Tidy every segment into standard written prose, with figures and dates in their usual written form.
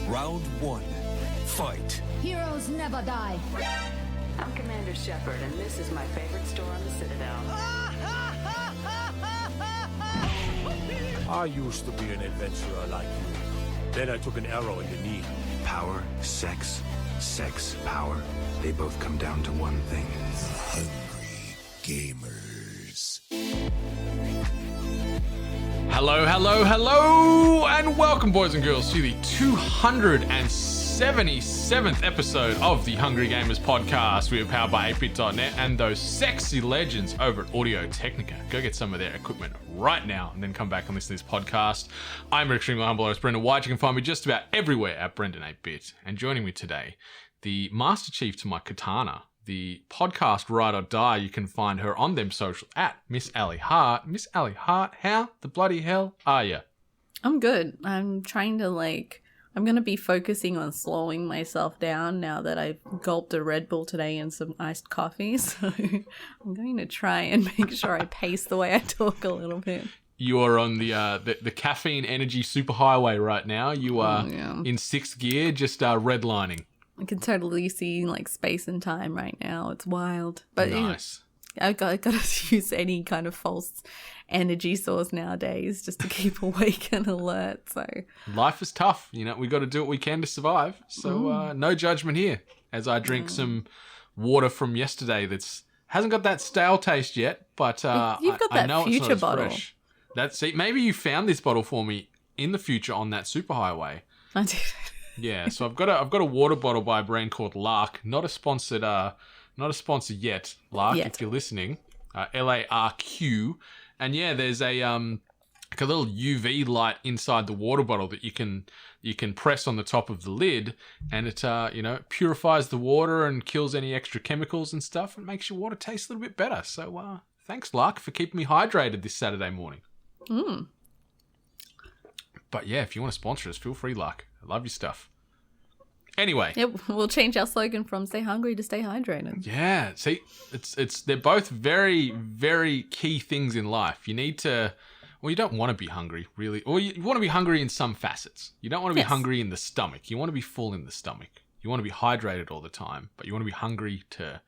Round one. Fight. Heroes never die. I'm Commander Shepard, and this is my favorite store on the Citadel. I used to be an adventurer like you. Then I took an arrow in the knee. Power, sex, power. They both come down to one thing. Hungry gamers. Hello, and welcome, boys and girls, to the 277th episode of the Hungry Gamers podcast. We are powered by 8bit.net and those sexy legends over at Audio Technica. Go get some of their equipment right now and then come back and listen to this podcast. I'm your extremely humble host, Brendan White. You can find me just about everywhere at Brendan8bit. And joining me today, the Master Chief to my katana, the podcast Ride or Die. You can find her on them social at Miss Ali Hart. Miss Ali Hart, how the bloody hell are you? I'm good. I'm trying to I'm going to be focusing on slowing myself down now that I've gulped a Red Bull today and some iced coffee. So I'm going to try and make sure I pace the way I talk a little bit. You are on the caffeine energy superhighway right now. You are in sixth gear, just redlining. I can totally see space and time right now. It's wild. But nice. I got to use any kind of false energy source nowadays just to keep awake and alert. So life is tough. We got to do what we can to survive. So no judgment here as I drink some water from yesterday that's hasn't got that stale taste yet, but you've got that I know future it's not as bottle. Fresh. Maybe you found this bottle for me in the future on that superhighway. I did. Yeah, so I've got a water bottle by a brand called Lark. Not a sponsor yet, Lark. If you're listening, LARQ. And yeah, there's a little UV light inside the water bottle that you can press on the top of the lid, and it purifies the water and kills any extra chemicals and stuff, and makes your water taste a little bit better. So thanks, Lark, for keeping me hydrated this Saturday morning. But yeah, if you want to sponsor us, feel free, Lark. I love your stuff. Anyway. Yep, we'll change our slogan from stay hungry to stay hydrated. Yeah, see, they're both very, very key things in life. You need to, you don't want to be hungry, really. Or you want to be hungry in some facets. You don't want to be hungry in the stomach. You want to be full in the stomach. You want to be hydrated all the time, but you want to be hungry to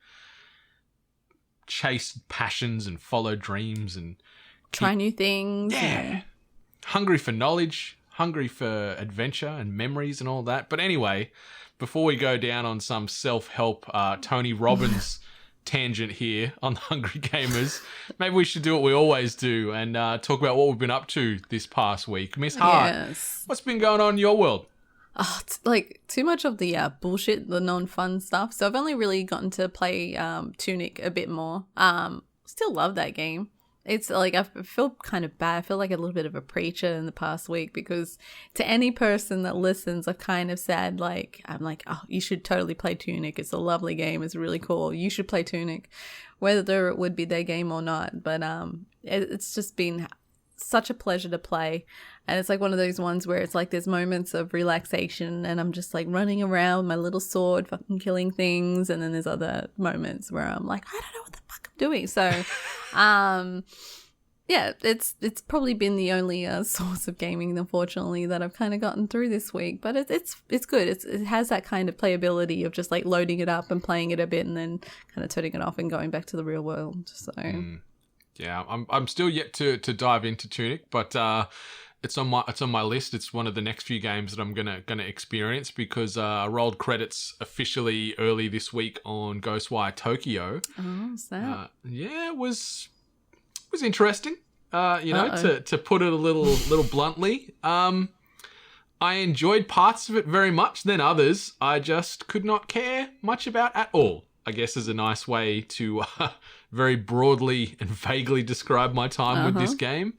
chase passions and follow dreams and try new things. Yeah. Hungry for knowledge, hungry for adventure and memories and all that. But anyway, before we go down on some self-help Tony Robbins tangent here on the Hungry Gamers, maybe we should do what we always do and talk about what we've been up to this past week. Miss Hart, what's been going on in your world? Oh, it's too much of the bullshit, the non-fun stuff. So I've only really gotten to play Tunic a bit more. Still love that game. It's I feel kind of bad. I feel like a little bit of a preacher in the past week because to any person that listens, I've kind of said I'm like, oh, you should totally play Tunic. It's a lovely game. It's really cool. You should play Tunic, whether it would be their game or not. But it's just been such a pleasure to play. And it's one of those ones where it's there's moments of relaxation and I'm just running around with my little sword, fucking killing things. And then there's other moments where I'm like, I don't know what the fuck I'm doing. So, yeah, it's probably been the only source of gaming, unfortunately, that I've kind of gotten through this week. But it's good. It has that kind of playability of just loading it up and playing it a bit and then kind of turning it off and going back to the real world. So. Yeah, I'm still yet to dive into Tunic, but it's on my list. It's one of the next few games that I'm gonna experience because I rolled credits officially early this week on Ghostwire Tokyo. Oh, sad. Yeah, it was interesting. To put it a little bluntly. I enjoyed parts of it very much. Then others I just could not care much about at all. I guess is a nice way to very broadly and vaguely describe my time with this game.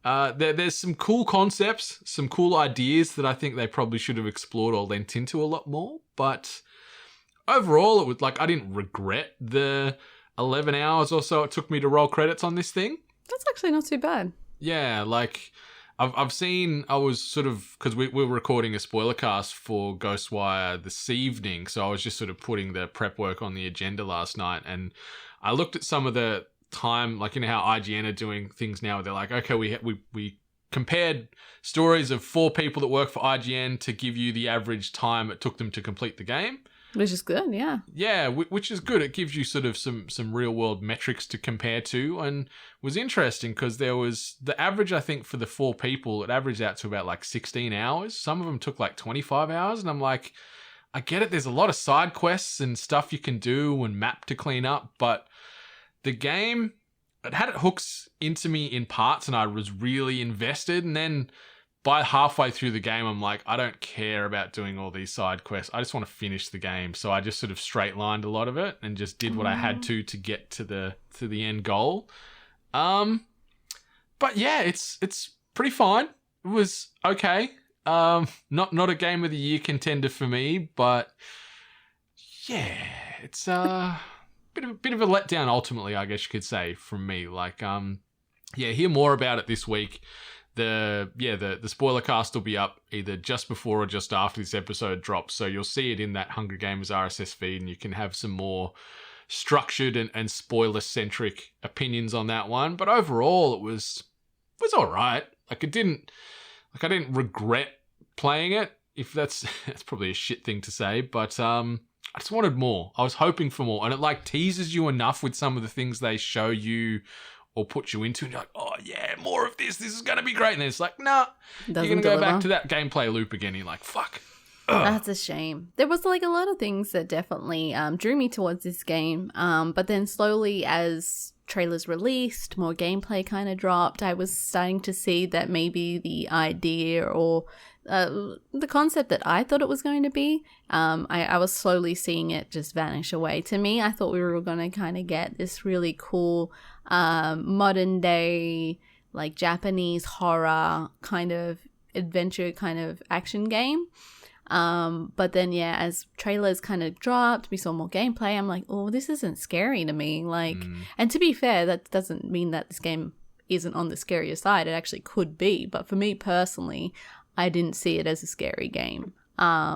There's some cool concepts, some cool ideas that I think they probably should have explored or lent into a lot more. But overall, it was I didn't regret the 11 hours or so it took me to roll credits on this thing. That's actually not too bad. Yeah, I've seen, I was sort of, because we were recording a spoiler cast for Ghostwire this evening, so I was just sort of putting the prep work on the agenda last night, and I looked at some of the time, how IGN are doing things now, they're okay, we compared stories of 4 people that work for IGN to give you the average time it took them to complete the game. Which is good, yeah. Yeah, which is good. It gives you sort of some real world metrics to compare to, and was interesting because there was the average, I think, for the 4 people, it averaged out to about like 16 hours. Some of them took like 25 hours, and I'm like, I get it. There's a lot of side quests and stuff you can do and map to clean up, but the game, it had it hooks into me in parts, and I was really invested, and then by halfway through the game, I'm like, I don't care about doing all these side quests. I just want to finish the game. So I just sort of straight lined a lot of it and just did what I had to get to the end goal. But yeah, it's pretty fine. It was okay. Not a game of the year contender for me, but yeah, it's a bit of a letdown ultimately, I guess you could say, from me. Like, yeah, hear more about it this week. The spoiler cast will be up either just before or just after this episode drops, so you'll see it in that Hunger Games RSS feed, and you can have some more structured and spoiler-centric opinions on that one. But overall, it was all right. I didn't regret playing it. If that's probably a shit thing to say, but I just wanted more. I was hoping for more, and it teases you enough with some of the things they show you or put you into, and you're like, oh yeah, more of this. This is going to be great. And then it's like, nah, you're going to go back to that gameplay loop again. You're like, fuck. Ugh. That's a shame. There was a lot of things that definitely drew me towards this game. But then slowly as trailers released, more gameplay kind of dropped, I was starting to see that maybe the idea or the concept that I thought it was going to be, I was slowly seeing it just vanish away. To me, I thought we were going to kind of get this really cool modern day, Japanese horror kind of adventure kind of action game. But then, yeah, as trailers kind of dropped, we saw more gameplay. I'm like, oh, this isn't scary to me. And to be fair, that doesn't mean that this game isn't on the scarier side. It actually could be. But for me personally, I didn't see it as a scary game. I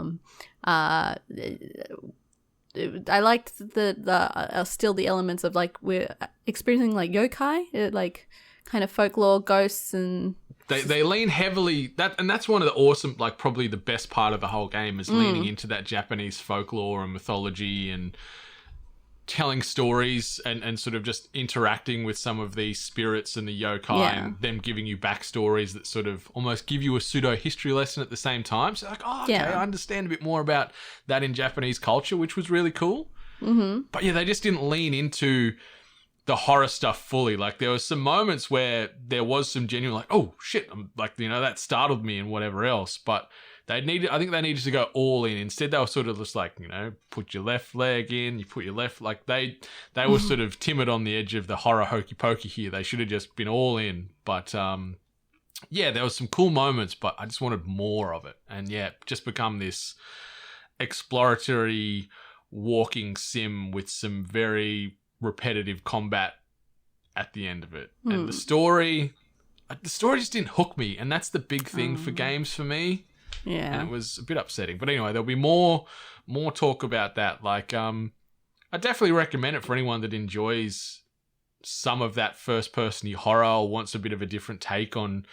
liked still the elements of we're experiencing yokai, kind of folklore, ghosts, and they lean heavily that's one of the awesome, probably the best part of the whole game is leaning into that Japanese folklore and mythology and telling stories and sort of just interacting with some of these spirits and the yokai and them giving you backstories that sort of almost give you a pseudo history lesson at the same time. So okay, I understand a bit more about that in Japanese culture, which was really cool. Mm-hmm. But yeah, they just didn't lean into the horror stuff fully. There was some moments where there was some genuine oh shit, that startled me and whatever else, but I think they needed to go all in. Instead, they were sort of just put your left leg in, you put your left, they were sort of timid on the edge of the horror hokey pokey here. They should have just been all in. But yeah, there was some cool moments, but I just wanted more of it. And yeah, just become this exploratory walking sim with some very repetitive combat at the end of it. And the story just didn't hook me, and that's the big thing for games for me. Yeah. And it was a bit upsetting. But anyway, there'll be more talk about that. I definitely recommend it for anyone that enjoys some of that first-person horror or wants a bit of a different take on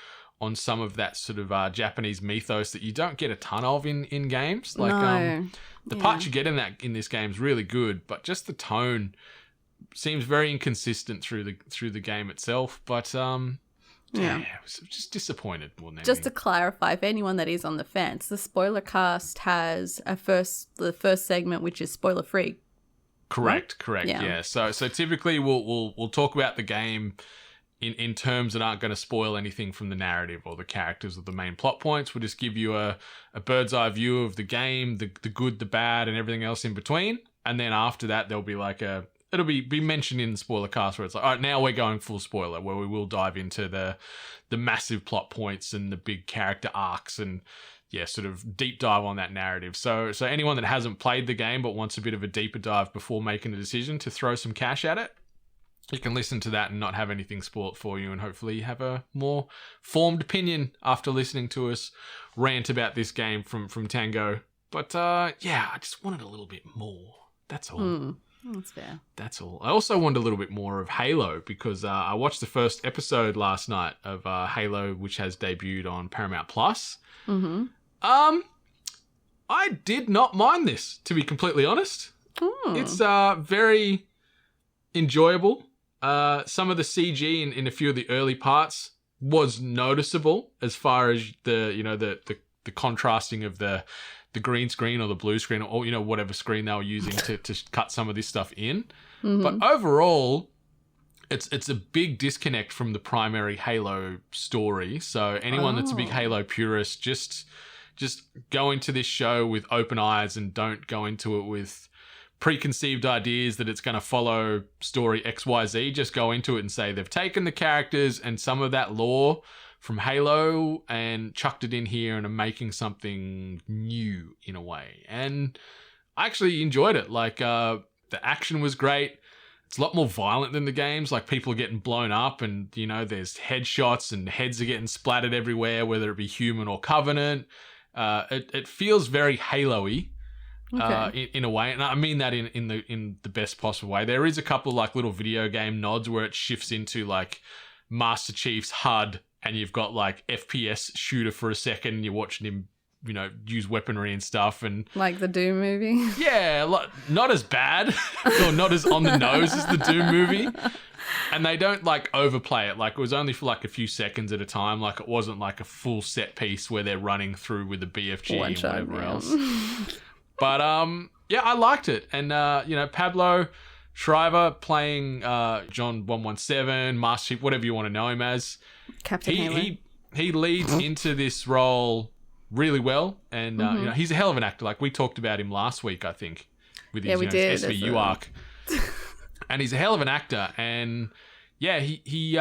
some of that sort of Japanese mythos that you don't get a ton of in games. The parts you get in this game is really good, but just the tone seems very inconsistent through the game itself. But yeah, I was just disappointed more than anything. Just to clarify, for anyone that is on the fence, the spoiler cast has the first segment, which is spoiler free. Correct. Yeah. So typically we'll talk about the game in terms that aren't going to spoil anything from the narrative or the characters or the main plot points. We'll just give you a bird's eye view of the game, the good, the bad, and everything else in between. And then after that, there'll be it'll be mentioned in the spoiler cast where it's all right, now we're going full spoiler, where we will dive into the massive plot points and the big character arcs and sort of deep dive on that narrative. So anyone that hasn't played the game but wants a bit of a deeper dive before making a decision to throw some cash at it, you can listen to that and not have anything spoiled for you, and hopefully have a more formed opinion after listening to us rant about this game from Tango. But yeah, I just wanted a little bit more. That's all. That's fair. That's all. I also wanted a little bit more of Halo because I watched the first episode last night of Halo, which has debuted on Paramount Plus. Mm-hmm. I did not mind this, to be completely honest. It's very enjoyable. Some of the CG in a few of the early parts was noticeable as far as the contrasting of the green screen or the blue screen or whatever screen they were using to cut some of this stuff in. Mm-hmm. But overall, it's a big disconnect from the primary Halo story. So anyone that's a big Halo purist, just go into this show with open eyes and don't go into it with preconceived ideas that it's going to follow story XYZ. Just go into it and say they've taken the characters and some of that lore from Halo and chucked it in here and are making something new in a way. And I actually enjoyed it. Like, the action was great. It's a lot more violent than the games. Like, people are getting blown up and, there's headshots and heads are getting splattered everywhere, whether it be human or Covenant. It feels very Halo-y. Okay. In a way, and I mean that in the best possible way. There is a couple like little video game nods where it shifts into like Master Chief's HUD, and you've got like FPS shooter for a second, and you're watching him, use weaponry and stuff, and like the Doom movie. Yeah, not as bad or not as on the nose as the Doom movie. And they don't like overplay it. Like, it was only for like a few seconds at a time. Like, it wasn't like a full set piece where they're running through with the BFG and whatever else. But yeah, I liked it. And Pablo Shriver playing John 117, Master Chief, whatever you want to know him as. Captain Halo. He leads into this role really well, and he's a hell of an actor. Like, we talked about him last week, I think, with his, his SVU arc. And he's a hell of an actor, and yeah, he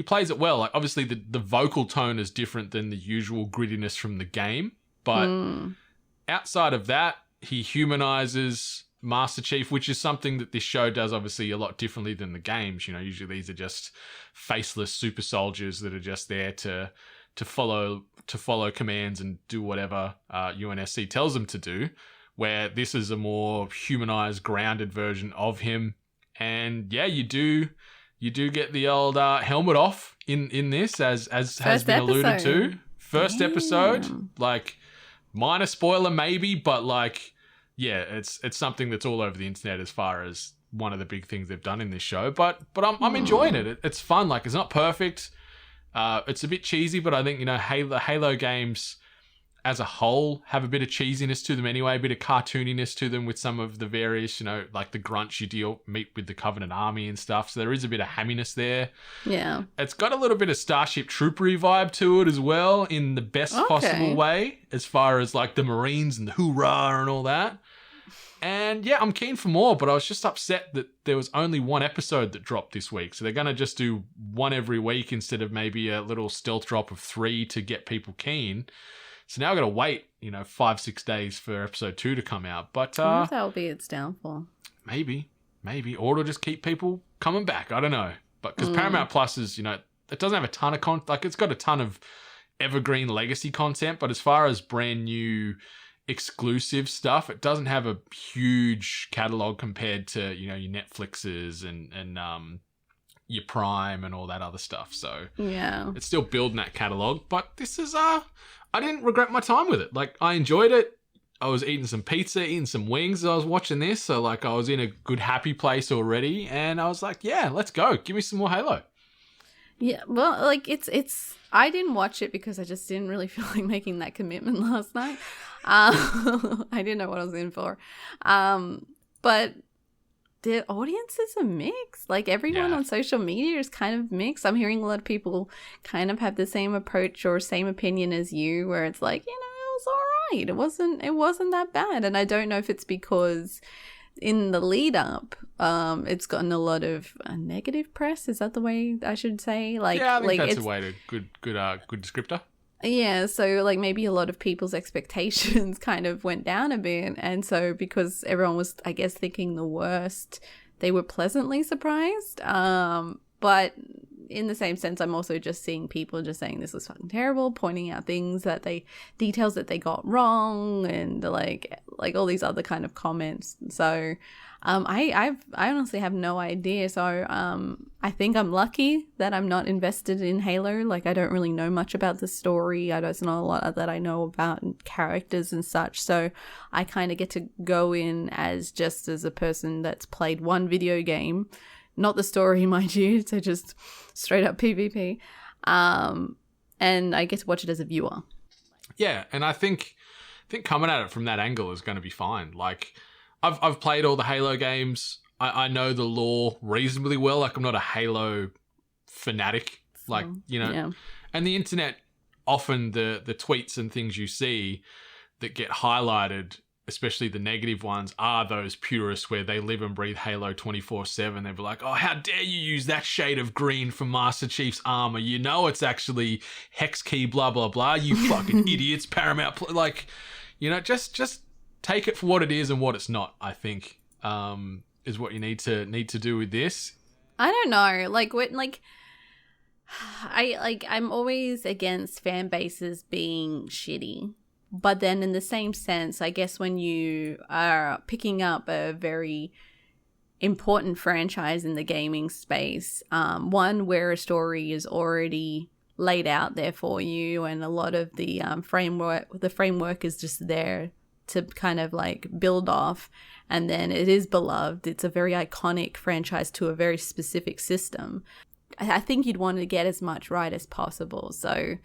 plays it well. Like, obviously the vocal tone is different than the usual grittiness from the game, but outside of that, he humanizes Master Chief, which is something that this show does obviously a lot differently than the games. Usually these are just faceless super soldiers that are just there to follow commands and do whatever UNSC tells them to do, where this is a more humanized, grounded version of him. And yeah, you do get the old helmet off in this, as has been alluded to. First episode, like, minor spoiler maybe, but like, yeah, it's something that's all over the internet as far as one of the big things they've done in this show. But I'm enjoying it. It's fun. Like, it's not perfect. It's a bit cheesy, but I think Halo games as a whole have a bit of cheesiness to them anyway, a bit of cartooniness to them with some of the various, like the grunts you meet with the Covenant army and stuff. So there is a bit of hamminess there. Yeah. It's got a little bit of Starship Troopery vibe to it as well, in the best possible way, as far as like the Marines and the hoorah and all that. And yeah, I'm keen for more, but I was just upset that there was only one episode that dropped this week. So they're going to just do one every week instead of maybe a little stealth drop of 3 to get people keen. So now I've got to wait, 5-6 days for episode 2 to come out. But I wonder if that'll be its downfall. Maybe. Or it'll just keep people coming back. I don't know. But because Paramount Plus is, it doesn't have a ton of content. Like, it's got a ton of evergreen legacy content, but as far as brand new exclusive stuff, it doesn't have a huge catalog compared to, your Netflixes and your Prime and all that other stuff. So yeah, it's still building that catalog. But this is I didn't regret my time with it. Like, I enjoyed it. I was eating some pizza, eating some wings as I was watching this. So, like, I was in a good, happy place already. And I was like, yeah, let's go. Give me some more Halo. Yeah, well, like, it's I didn't watch it because I just didn't really feel like making that commitment last night. I didn't know what I was in for. But the audiences are mixed. Like, everyone on social media is kind of mixed. I'm hearing a lot of people kind of have the same approach or same opinion as you, where it's like, it was all right. It wasn't that bad. And I don't know if it's because in the lead up, it's gotten a lot of negative press. Is that the way I should say? Like, yeah, I think that's a way to good descriptor. Yeah, so like maybe a lot of people's expectations kind of went down a bit, and so because everyone was, I guess, thinking the worst, they were pleasantly surprised. But in the same sense, I'm also just seeing people just saying this was fucking terrible, pointing out details that they got wrong, and like all these other kind of comments. So I honestly have no idea. So I think I'm lucky that I'm not invested in Halo. Like, I don't really know much about the story. There's not a lot that I know about characters and such. So I kind of get to go in as a person that's played one video game, not the story, mind you. So just straight up PvP. And I get to watch it as a viewer. Yeah, and I think coming at it from that angle is going to be fine. Like, I've played all the Halo games. I know the lore reasonably well. Like, I'm not a Halo fanatic. Like, you know, yeah. And the internet, often the tweets and things you see that get highlighted, especially the negative ones, are those purists where they live and breathe Halo 24/7. They'll be like, oh, how dare you use that shade of green from Master Chief's armor? You know it's actually hex key, blah, blah, blah. You fucking idiots, Paramount. Like, you know, just take it for what it is and what it's not, I think, is what you need to do with this. I don't know. I'm always against fan bases being shitty. But then in the same sense, I guess when you are picking up a very important franchise in the gaming space, one where a story is already laid out there for you, and a lot of the framework is just there to kind of like build off, and then it is beloved. It's a very iconic franchise to a very specific system. I think you'd want to get as much right as possible. So,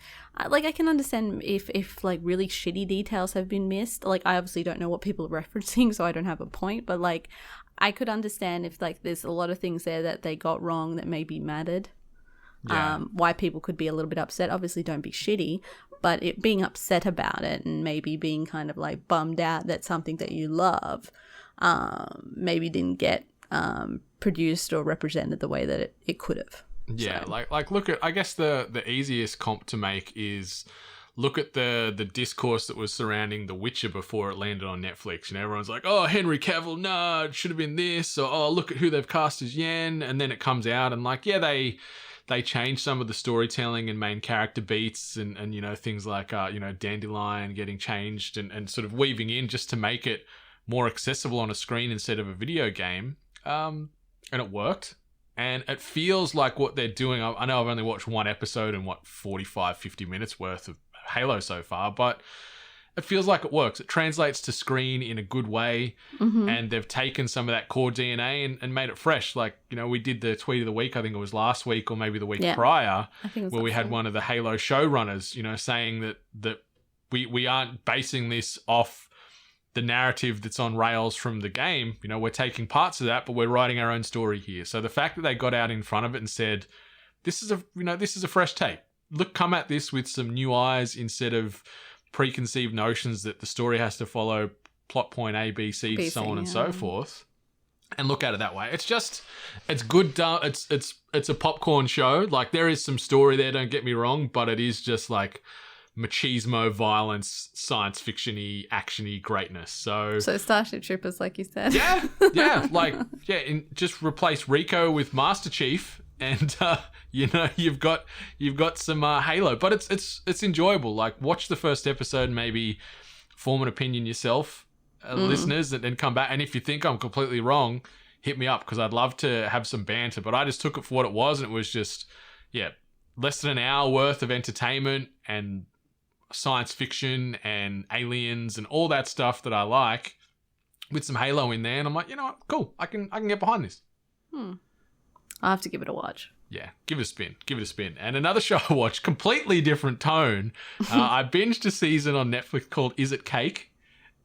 like, I can understand if like really shitty details have been missed. Like, I obviously don't know what people are referencing, so I don't have a point. But like, I could understand if like there's a lot of things there that they got wrong that maybe mattered. Yeah. Why people could be a little bit upset. Obviously, don't be shitty, but being upset about it and maybe being kind of like bummed out that something that you love maybe didn't get produced or represented the way that it could have. Yeah, So. like look at, I guess the easiest comp to make is look at the discourse that was surrounding The Witcher before it landed on Netflix. And everyone's like, oh, Henry Cavill, no, it should have been this. Or, oh, look at who they've cast as Yen. And then it comes out and like, yeah, they changed some of the storytelling and main character beats and you know, things like, you know, Dandelion getting changed and sort of weaving in just to make it more accessible on a screen instead of a video game. And it worked. And it feels like what they're doing, I know I've only watched one episode and 45, 50 minutes worth of Halo so far, but it feels like it works. It translates to screen in a good way, and they've taken some of that core DNA and made it fresh. Like, you know, we did the tweet of the week, I think it was last week or maybe the week prior, I think it was where we had one of the Halo showrunners, you know, saying that we aren't basing this off the narrative that's on rails from the game. You know, we're taking parts of that, but we're writing our own story here. So the fact that they got out in front of it and said, this is a fresh take. Look, come at this with some new eyes instead of preconceived notions that the story has to follow plot point A, B, C, so on and so forth. And look at it that way. It's good. It's a popcorn show. Like, there is some story there, don't get me wrong, but it is just like machismo, violence, science fiction-y, action-y greatness. So Starship Troopers, like you said. Just replace Rico with Master Chief, and you know, you've got some Halo. But it's enjoyable. Like, watch the first episode, maybe form an opinion yourself, listeners, and then come back. And if you think I'm completely wrong, hit me up, because I'd love to have some banter. But I just took it for what it was, and it was just less than an hour worth of entertainment and science fiction and aliens and all that stuff that I like, with some Halo in there. And I'm like, you know what? Cool. I can get behind this. I'll have to give it a watch. Yeah, give it a spin. And another show I watched, completely different tone. I binged a season on Netflix called Is It Cake?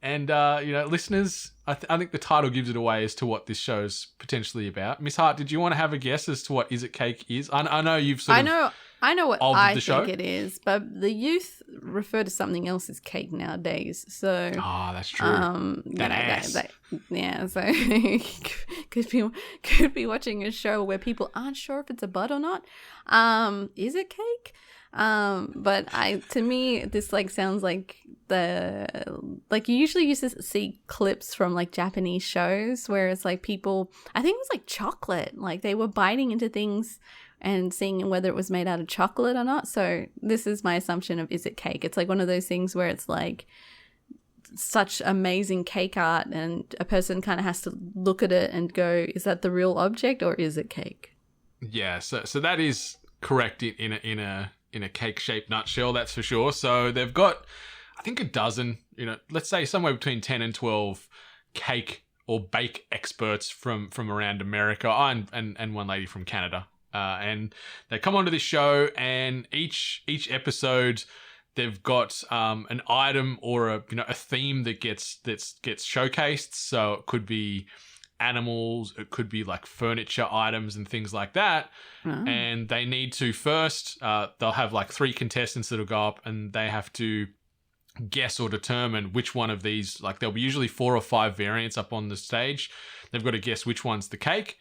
And, you know, listeners, I think the title gives it away as to what this show's potentially about. Miss Hart, did you want to have a guess as to what Is It Cake is? I know you've sort of... I know what of I the think show? it is, but the youth refer to something else as cake nowadays. So, that's true. That ass. So could be watching a show where people aren't sure if it's a butt or not. Is it cake? But to me, this like sounds like you usually used to see clips from like Japanese shows where it's like people, I think it was like chocolate, like they were biting into things and seeing whether it was made out of chocolate or not. So this is my assumption of, is it cake? It's like one of those things where it's like such amazing cake art and a person kind of has to look at it and go, is that the real object or is it cake? Yeah, so that is correct in a cake shaped nutshell, that's for sure. So they've got, I think, a dozen, let's say somewhere between 10 and 12 cake or bake experts from around America, and one lady from Canada. And they come onto this show, and each episode they've got an item or a theme that gets showcased. So it could be animals, it could be like furniture items and things like that. And they need to first, they'll have like 3 contestants that'll go up, and they have to guess or determine which one of these, like there'll be usually 4 or 5 variants up on the stage. They've got to guess which one's the cake.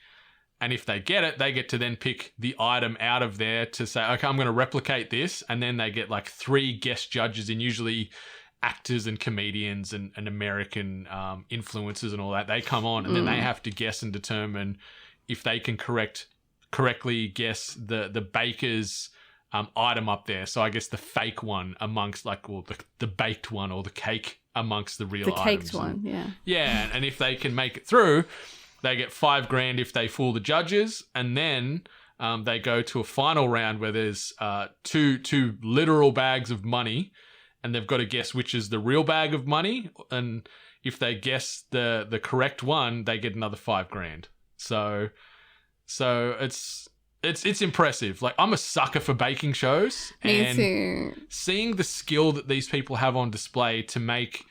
And if they get it, they get to then pick the item out of there to say, okay, I'm going to replicate this. And then they get like 3 guest judges, and usually actors and comedians and American influencers and all that. They come on, and then they have to guess and determine if they can correctly guess the baker's item up there. So I guess the fake one amongst the baked one, or the cake amongst the real items. The caked one, yeah. Yeah, and if they can make it through, they get $5,000 if they fool the judges, and then they go to a final round where there's two literal bags of money, and they've got to guess which is the real bag of money. And if they guess the correct one, they get another $5,000. So it's impressive. Like, I'm a sucker for baking shows. Me and too. Seeing the skill that these people have on display to make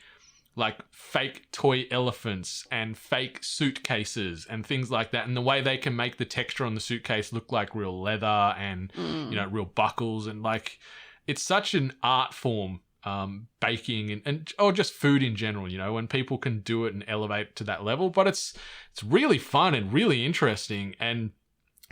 like fake toy elephants and fake suitcases and things like that, and the way they can make the texture on the suitcase look like real leather and real buckles, and like, it's such an art form, baking and or just food in general, when people can do it and elevate it to that level. But it's really fun and really interesting, and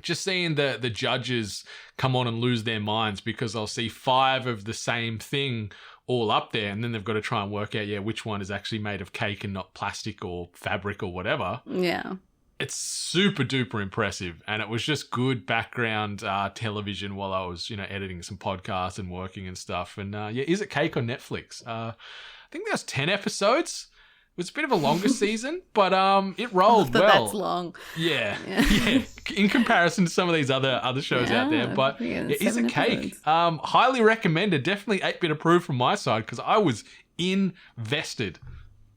just seeing the judges come on and lose their minds because they'll see 5 of the same thing all up there, and then they've got to try and work out, which one is actually made of cake and not plastic or fabric or whatever. Yeah. It's super duper impressive, and it was just good background television while I was, editing some podcasts and working and stuff. And Is It Cake on Netflix? I think there's 10 episodes. It was a bit of a longer season, but it rolled well. That's long. Yeah. In comparison to some of these other shows out there. But Is It Cake? Highly recommended. Definitely 8-bit approved from my side, because I was invested.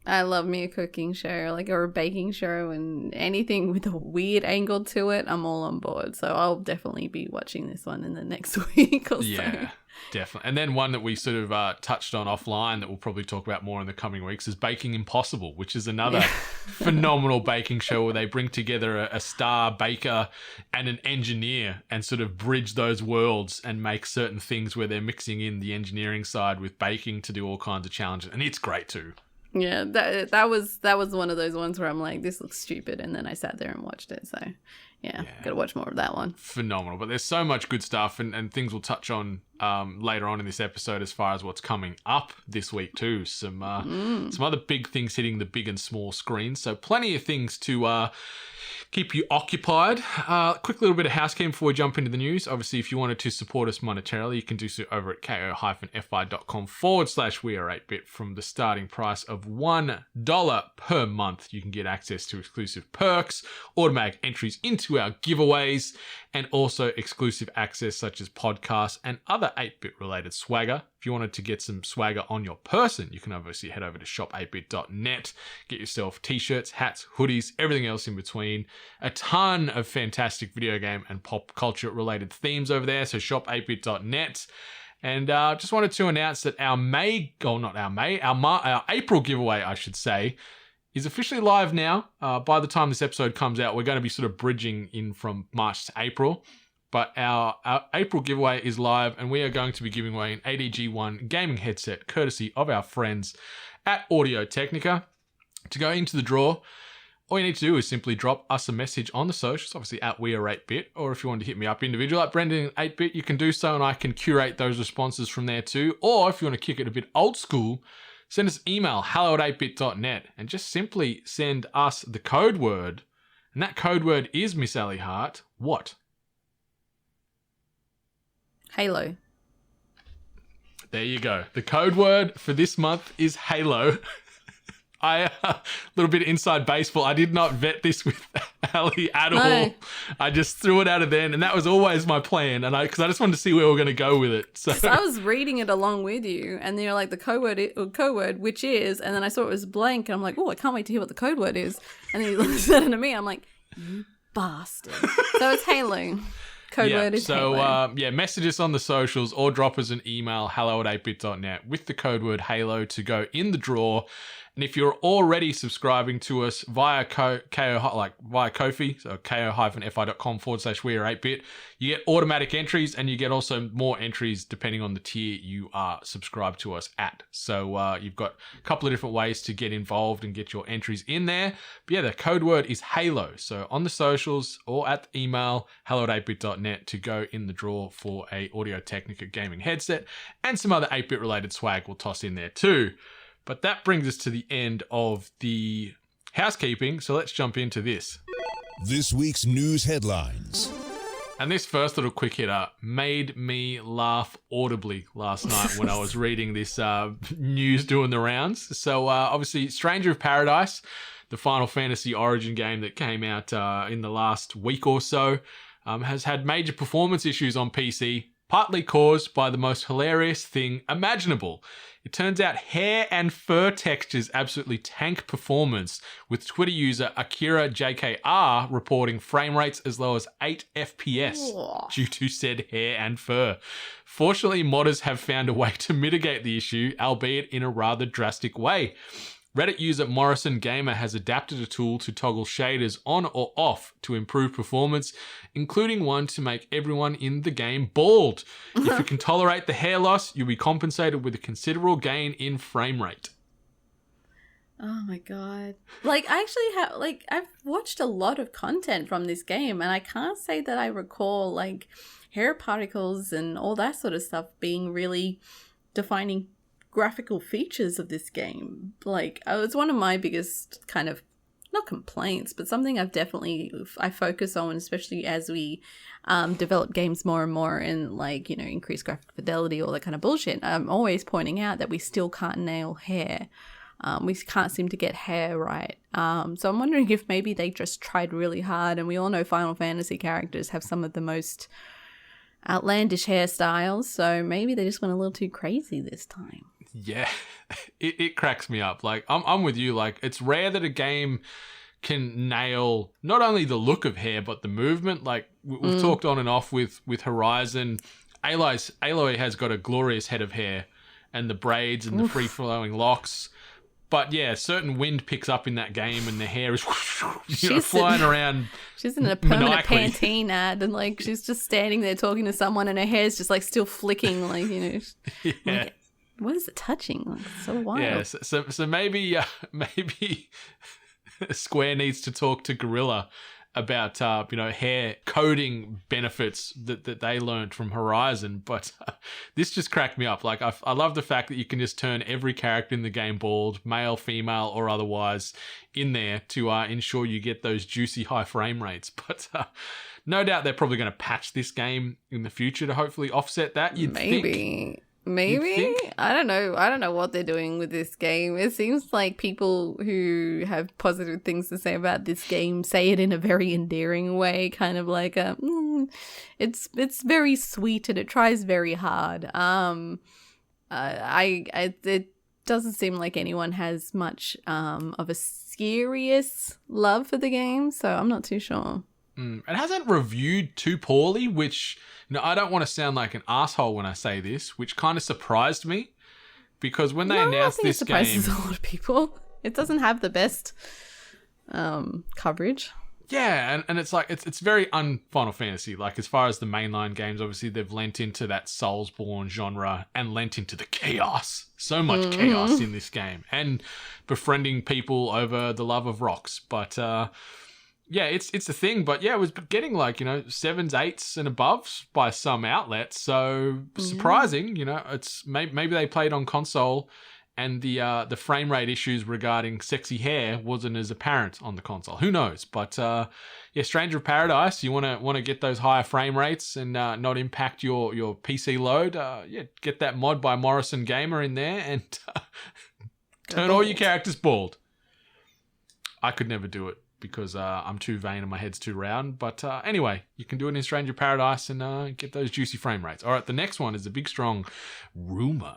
I love me a cooking show, or a baking show, and anything with a weird angle to it, I'm all on board. So I'll definitely be watching this one in the next week or so. Yeah, definitely. And then one that we sort of touched on offline that we'll probably talk about more in the coming weeks is Baking Impossible, which is another phenomenal baking show where they bring together a star baker and an engineer and sort of bridge those worlds and make certain things where they're mixing in the engineering side with baking to do all kinds of challenges. And it's great too. Yeah, that was one of those ones where I'm like, this looks stupid, and then I sat there and watched it. So yeah, gotta watch more of that one. Phenomenal. But there's so much good stuff, and things we'll touch on later on in this episode as far as what's coming up this week too. Some other big things hitting the big and small screens. So plenty of things to keep you occupied. Quick little bit of housekeeping before we jump into the news. Obviously, if you wanted to support us monetarily, you can do so over at ko-fi.com/we-are8bit. From the starting price of $1 per month, you can get access to exclusive perks, automatic entries into our giveaways, and also exclusive access such as podcasts and other 8-bit related swagger. If you wanted to get some swagger on your person, you can obviously head over to shop8bit.net, get yourself t-shirts, hats, hoodies, everything else in between. A ton of fantastic video game and pop culture related themes over there, so shop8bit.net. And just wanted to announce that our April giveaway, I should say, is officially live now. By the time this episode comes out, we're going to be sort of bridging in from March to April. But our April giveaway is live, and we are going to be giving away an ADG1 gaming headset, courtesy of our friends at Audio Technica. To go into the draw, all you need to do is simply drop us a message on the socials, obviously at We-Are8bit, or if you want to hit me up individual at Brendan8bit, you can do so, and I can curate those responses from there too. Or if you want to kick it a bit old school, send us an email, hello@8bit.net, and just simply send us the code word. And that code word is, Miss Ellie Hart, what? Halo. There you go. The code word for this month is Halo. A little bit of inside baseball. I did not vet this with Ali at all. I just threw it out of there, and that was always my plan. And because I just wanted to see where we were going to go with it. So I was reading it along with you, and you're like the code word, which is, and then I saw it was blank, and I'm like, oh, I can't wait to hear what the code word is. And then you said it to me. I'm like, you bastard. So it's Halo. Code word is Halo. So, message us on the socials or drop us an email, hello@8bit.net, with the code word Halo to go in the draw. And if you're already subscribing to us via via Ko-fi, so ko-fi.com/we-are8bit, you get automatic entries, and you get also more entries depending on the tier you are subscribed to us at. So you've got a couple of different ways to get involved and get your entries in there. But yeah, the code word is Halo. So on the socials or at the email, hello@8bit.net, to go in the draw for a Audio-Technica gaming headset, and some other 8-bit related swag we'll toss in there too. But that brings us to the end of the housekeeping, so let's jump into this. This week's news headlines. And this first little quick hitter made me laugh audibly last night when I was reading this news doing the rounds. So obviously, Stranger of Paradise, the Final Fantasy Origin game that came out in the last week or so, has had major performance issues on PC, partly caused by the most hilarious thing imaginable. It turns out hair and fur textures absolutely tank performance, with Twitter user Akira JKR reporting frame rates as low as 8 FPS due to said hair and fur. Fortunately, modders have found a way to mitigate the issue, albeit in a rather drastic way. Reddit user Morrison Gamer has adapted a tool to toggle shaders on or off to improve performance, including one to make everyone in the game bald. If you can tolerate the hair loss, you'll be compensated with a considerable gain in frame rate. Oh my god. Like, I actually I've watched a lot of content from this game, and I can't say that I recall, like, hair particles and all that sort of stuff being really defining graphical features of this game. Like, it's one of my biggest kind of, not complaints, but something I focus on, especially as we develop games more and more and, like, you know, increase graphic fidelity, all that kind of bullshit. I'm always pointing out that we still can't nail hair. We can't seem to get hair right. So I'm wondering if maybe they just tried really hard, and we all know Final Fantasy characters have some of the most outlandish hairstyles, so maybe they just went a little too crazy this time. Yeah, it cracks me up. Like, I'm with you. Like, it's rare that a game can nail not only the look of hair, but the movement. Like, we've talked on and off with Horizon. Aloy has got a glorious head of hair, and the braids and the free-flowing locks. But yeah, certain wind picks up in that game, and the hair is flying around. She's in a permanent maniacally. Pantene ad, and, like, she's just standing there talking to someone, and her hair's just, like, still flicking, like, you know. Yeah. Like, what is it touching? Like, it's so wild. Yeah, so maybe Square needs to talk to Gorilla about hair coding benefits that they learned from Horizon. But this just cracked me up. Like, I love the fact that you can just turn every character in the game bald, male, female, or otherwise, in there to ensure you get those juicy high frame rates. But no doubt they're probably going to patch this game in the future to hopefully offset that. Maybe. I don't know what they're doing with this game. It seems like people who have positive things to say about this game say it in a very endearing way, kind of like it's very sweet and it tries very hard. It doesn't seem like anyone has much of a serious love for the game, so I'm not too sure. It hasn't reviewed too poorly, which, I don't want to sound like an asshole when I say this, which kind of surprised me, because when they announced this game, it surprises a lot of people. It doesn't have the best coverage. Yeah, and it's like it's very un-Final Fantasy. Like, as far as the mainline games, obviously they've lent into that Soulsborne genre and lent into the chaos. So much chaos in this game, and befriending people over the love of rocks. But yeah, it's a thing. But yeah, it was getting, like, 7s, 8s and above by some outlets. So surprising, it's maybe they played on console and the frame rate issues regarding sexy hair wasn't as apparent on the console. Who knows? But yeah, Stranger of Paradise, you want to get those higher frame rates and not impact your PC load. Yeah, get that mod by Morrison Gamer in there and turn all your characters bald. I could never do it because I'm too vain and my head's too round. But anyway, you can do it in Stranger of Paradise and get those juicy frame rates. All right, the next one is a big, strong rumor.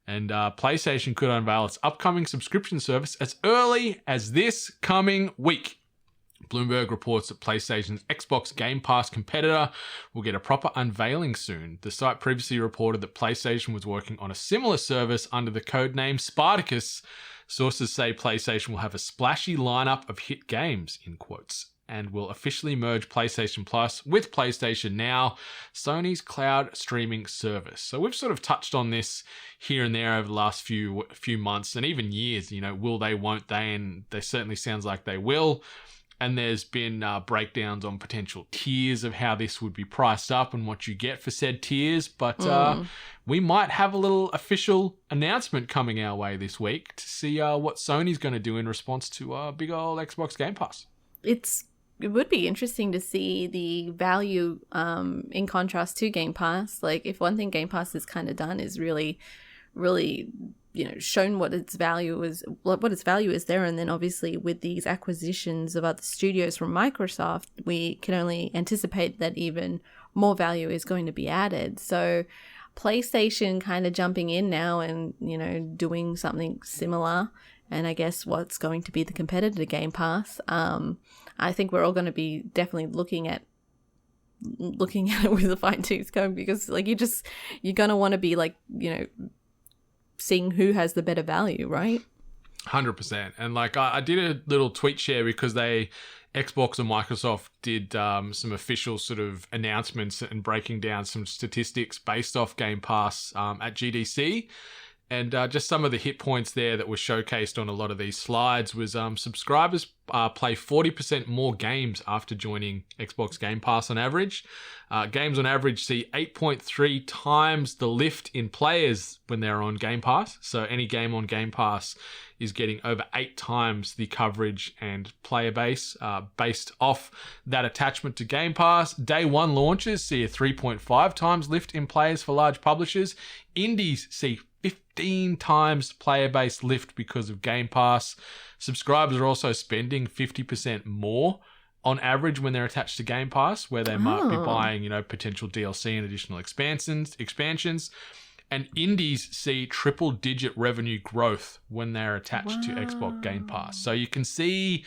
And PlayStation could unveil its upcoming subscription service as early as this coming week. Bloomberg reports that PlayStation's Xbox Game Pass competitor will get a proper unveiling soon. The site previously reported that PlayStation was working on a similar service under the codename Spartacus. Sources say PlayStation will have a splashy lineup of hit games, in quotes, and will officially merge PlayStation Plus with PlayStation Now, Sony's cloud streaming service. So we've sort of touched on this here and there over the last few months and even years. You know, will they, won't they? And they certainly sounds like they will. And there's been breakdowns on potential tiers of how this would be priced up and what you get for said tiers. But we might have a little official announcement coming our way this week to see what Sony's going to do in response to big old Xbox Game Pass. It would be interesting to see the value in contrast to Game Pass. Like, if one thing Game Pass has kind of done is really, shown what its value is there. And then obviously with these acquisitions of other studios from Microsoft, we can only anticipate that even more value is going to be added. So PlayStation kind of jumping in now and, doing something similar. And I guess what's going to be the competitor to Game Pass. I think we're all going to be definitely looking at it with a fine-tooth comb, because like you're going to want to be like, seeing who has the better value, right? 100%. And like I did a little tweet share because Xbox and Microsoft did some official sort of announcements and breaking down some statistics based off Game Pass at GDC. And just some of the hit points there that were showcased on a lot of these slides was subscribers play 40% more games after joining Xbox Game Pass on average. Games on average see 8.3 times the lift in players when they're on Game Pass. So any game on Game Pass is getting over 8 times the coverage and player base based off that attachment to Game Pass. Day one launches see a 3.5 times lift in players for large publishers. Indies see 15 times player base lift because of Game Pass. Subscribers are also spending 50% more on average when they're attached to Game Pass, where they might be buying, potential DLC and additional expansions. And indies see triple-digit revenue growth when they're attached to Xbox Game Pass. So you can see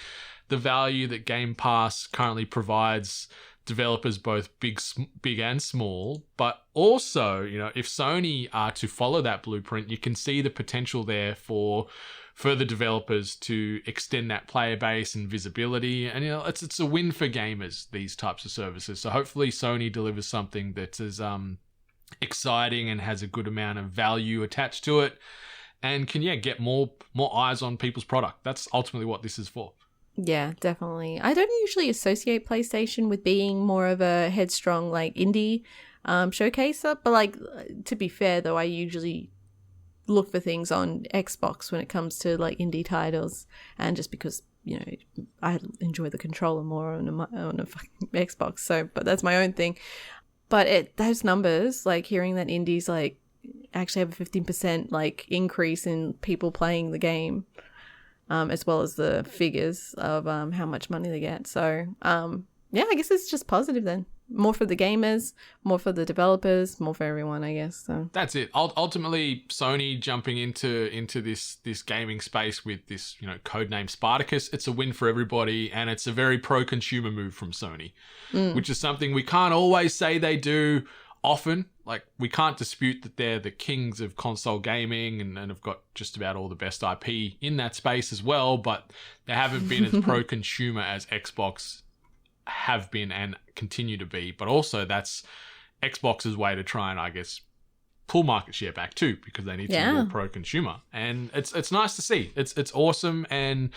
the value that Game Pass currently provides developers, both big and small. But also, if Sony are to follow that blueprint, you can see the potential there for further developers to extend that player base and visibility. And it's a win for gamers, these types of services. So hopefully Sony delivers something that is exciting and has a good amount of value attached to it, and can get more eyes on people's product. That's ultimately what this is for. Yeah, definitely. I don't usually associate PlayStation with being more of a headstrong like indie showcaser, but like, to be fair though, I usually look for things on Xbox when it comes to like indie titles, and just because I enjoy the controller more on a fucking Xbox. So, but that's my own thing. But those numbers, like hearing that indies like actually have a 15% like increase in people playing the game, as well as the figures of how much money they get. So yeah, I guess it's just positive then. More for the gamers, more for the developers, more for everyone, I guess. So that's it. Ultimately, Sony jumping into this gaming space with this codename Spartacus, it's a win for everybody, and it's a very pro-consumer move from Sony, which is something we can't always say they do often. Like, we can't dispute that they're the kings of console gaming and have got just about all the best IP in that space as well, but they haven't been as pro-consumer as Xbox have been and continue to be. But also that's Xbox's way to try and, I guess, pull market share back too, because they need to be more pro-consumer. And it's nice to see. It's awesome, and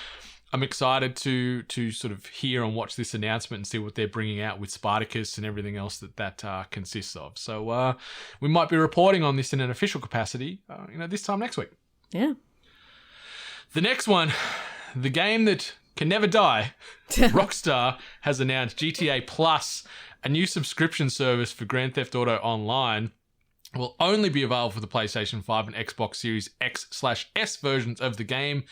I'm excited to sort of hear and watch this announcement and see what they're bringing out with Spartacus and everything else that consists of. So we might be reporting on this in an official capacity, this time next week. Yeah. The next one, the game that can never die, Rockstar has announced GTA Plus, a new subscription service for Grand Theft Auto Online, will only be available for the PlayStation 5 and Xbox Series X/S versions of the game,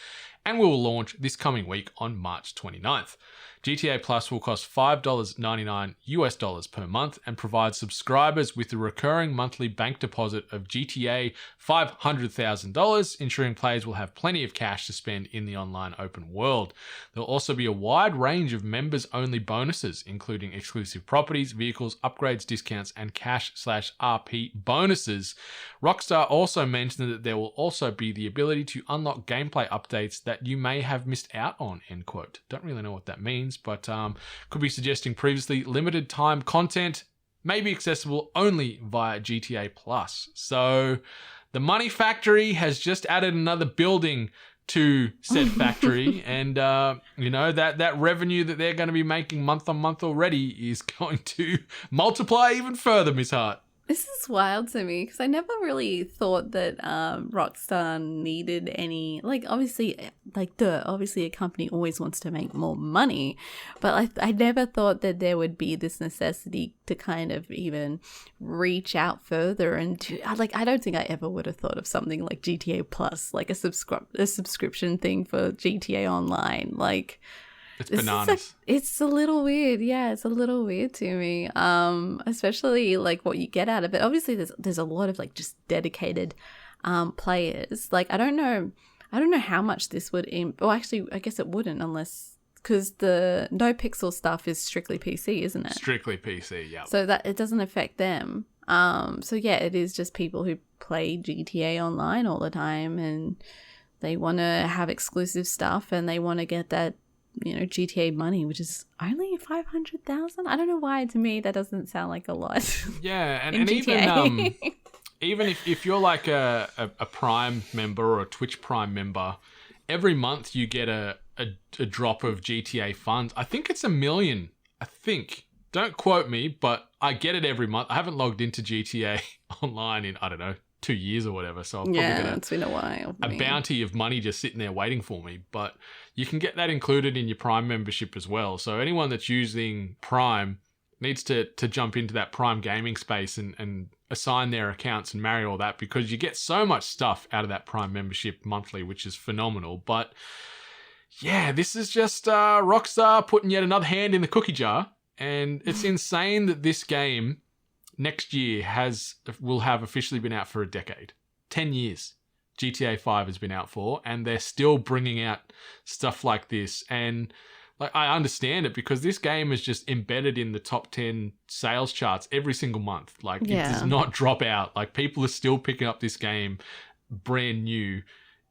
and will launch this coming week on March 29th. GTA Plus will cost $5.99 US per month and provide subscribers with a recurring monthly bank deposit of GTA $500,000, ensuring players will have plenty of cash to spend in the online open world. There will also be a wide range of members-only bonuses, including exclusive properties, vehicles, upgrades, discounts, and cash/RP bonuses. Rockstar also mentioned that there will also be the ability to unlock gameplay updates that you may have missed out on, end quote. Don't really know what that means, but could be suggesting previously limited time content may be accessible only via GTA Plus. So the Money Factory has just added another building to said factory, and that revenue that they're going to be making month on month already is going to multiply even further, Miss Hart. This is wild to me because I never really thought that Rockstar needed any, obviously a company always wants to make more money, but I never thought that there would be this necessity to kind of even reach out further and I don't think I ever would have thought of something like GTA Plus, like a subscription thing for GTA Online, It's bananas. It's a little weird. Yeah, it's a little weird to me. Especially what you get out of it. Obviously, there's a lot of just dedicated players. I don't know how much this would. Well, actually, I guess it wouldn't unless because the no pixel stuff is strictly PC, isn't it? Strictly PC. Yeah. So that it doesn't affect them. So yeah, it is just people who play GTA Online all the time and they want to have exclusive stuff and they want to get that. GTA money, which is only 500,000. I don't know why to me that doesn't sound like a lot. Yeah, and even if you're like a Prime member or a Twitch Prime member, every month you get a drop of GTA funds. I think it's $1 million. I think. Don't quote me, but I get it every month. I haven't logged into GTA Online in, I don't know, 2 years or whatever, so I'll probably get it's been a while. A bounty of money just sitting there waiting for me, but you can get that included in your Prime membership as well. So anyone that's using Prime needs to jump into that Prime gaming space and assign their accounts and marry all that, because you get so much stuff out of that Prime membership monthly, which is phenomenal. But yeah, this is just Rockstar putting yet another hand in the cookie jar, and it's insane that this game next year will have officially been out for a decade. 10 years GTA 5 has been out for, and they're still bringing out stuff like this. And I understand it because this game is just embedded in the top 10 sales charts every single month. It does not drop out. People are still picking up this game brand new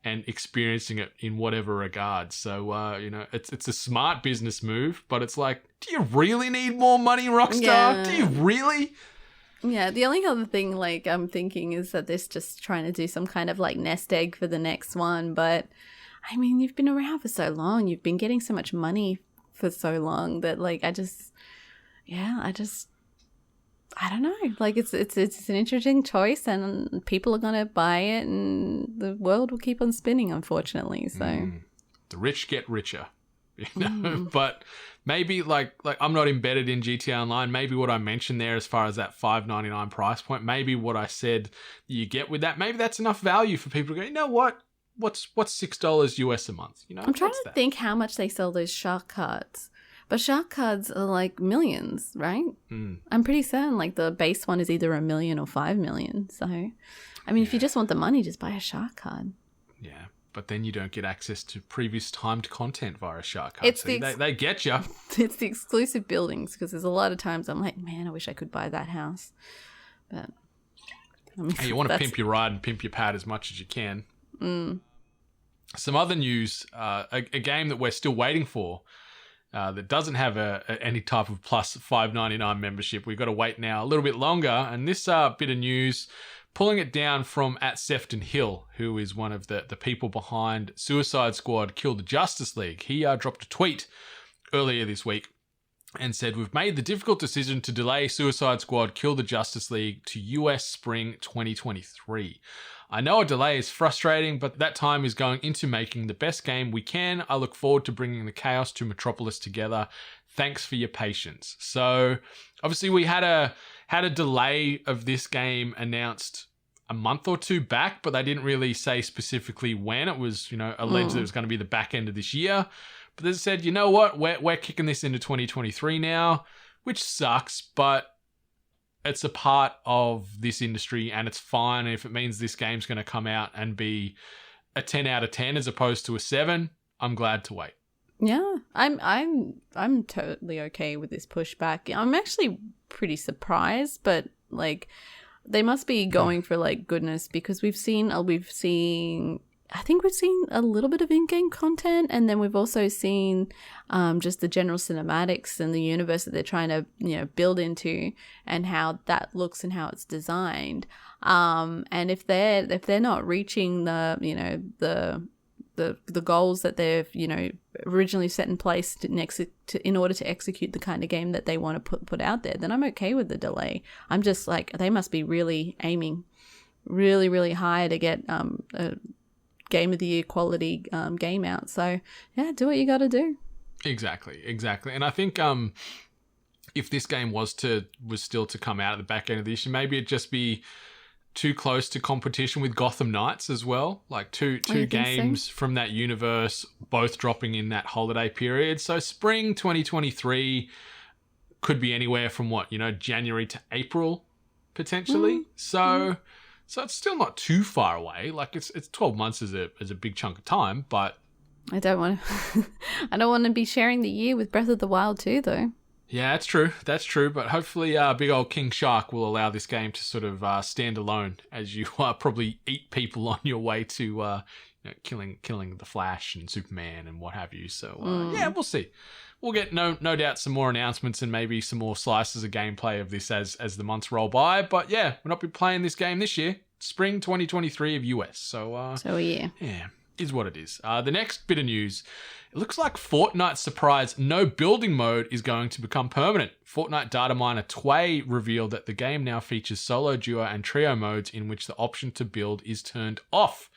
and experiencing it in whatever regard. So, it's a smart business move, but it's do you really need more money, Rockstar? Yeah. Do you really? Yeah, the only other thing I'm thinking is that they're just trying to do some kind of nest egg for the next one. But I mean, you've been around for so long, you've been getting so much money for so long that I don't know. It's an interesting choice, and people are gonna buy it, and the world will keep on spinning, unfortunately. So the rich get richer. But maybe I'm not embedded in GTA Online. Maybe what I mentioned there as far as that $5.99 price point, maybe what I said you get with that, maybe that's enough value for people to go, you know what? What's $6 US a month? I'm trying to think how much they sell those shark cards. But shark cards are millions, right? I'm pretty certain the base one is either $1 million or $5 million. So, I mean, if you just want the money, just buy a shark card. Yeah. But then you don't get access to previous timed content via a shark card. They get you. It's the exclusive buildings, because there's a lot of times I'm like, man, I wish I could buy that house. But I mean, hey, you want to pimp your ride and pimp your pad as much as you can. Some other news, a game that we're still waiting for that doesn't have any type of plus $5.99 membership. We've got to wait now a little bit longer. And this bit of news, pulling it down from @Sefton Hill, who is one of the people behind Suicide Squad Kill the Justice League. He dropped a tweet earlier this week and said, "We've made the difficult decision to delay Suicide Squad Kill the Justice League to US spring 2023. I know a delay is frustrating, but that time is going into making the best game we can. I look forward to bringing the chaos to Metropolis together. Thanks for your patience." So obviously we had a delay of this game announced a month or two back, but they didn't really say specifically when. It was, alleged that it was going to be the back end of this year. But they said, you know what, we're kicking this into 2023 now, which sucks, but it's a part of this industry and it's fine. And if it means this game's going to come out and be a 10 out of 10 as opposed to a 7, I'm glad to wait. Yeah, I'm totally okay with this pushback. I'm actually pretty surprised, but like they must be going for like goodness, because we've seen a little bit of in-game content, and then we've also seen just the general cinematics and the universe that they're trying to build into, and how that looks and how it's designed. And if they're not reaching the goals that they've originally set in place in order to execute the kind of game that they want to put out there, then I'm okay with the delay. I'm just like, they must be really aiming really, really high to get a game of the year quality game out. So yeah, do what you got to do. Exactly. And I think if this game was still to come out at the back end of this year, maybe it'd just be too close to competition with Gotham Knights as well. Like two games from that universe, both dropping in that holiday period. So spring 2023 could be anywhere from January to April potentially. So it's still not too far away. Like it's 12 months is a big chunk of time, but I don't want to be sharing the year with Breath of the Wild 2 though. Yeah, that's true. But hopefully big old King Shark will allow this game to sort of stand alone as you probably eat people on your way to killing the Flash and Superman and what have you. So yeah, we'll see. We'll get no doubt some more announcements and maybe some more slices of gameplay of this as the months roll by. But yeah, we'll not be playing this game this year. Spring 2023 of US. So yeah. Yeah, is what it is. The next bit of news. It looks like Fortnite's surprise no building mode is going to become permanent. Fortnite data miner Tway revealed that the game now features solo, duo, and trio modes in which the option to build is turned off.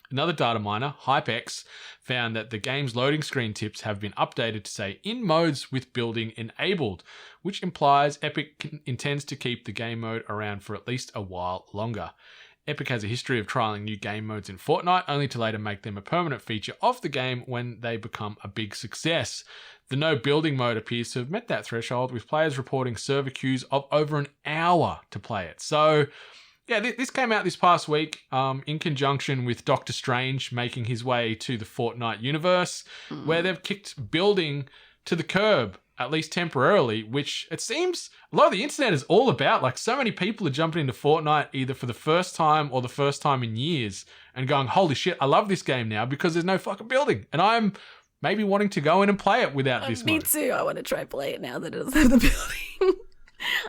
Another data miner, HypeX, found that the game's loading screen tips have been updated to say in modes with building enabled, which implies Epic intends to keep the game mode around for at least a while longer. Epic has a history of trialing new game modes in Fortnite, only to later make them a permanent feature of the game when they become a big success. The no building mode appears to have met that threshold, with players reporting server queues of over an hour to play it. So, yeah, this came out this past week in conjunction with Doctor Strange making his way to the Fortnite universe, where they've kicked building to the curb, at least temporarily, which it seems a lot of the internet is all about. Like, so many people are jumping into Fortnite either for the first time or the first time in years and going, holy shit, I love this game now because there's no fucking building. And I'm maybe wanting to go in and play it without this Me mode. too. I want to try play it now that it doesn't have the building.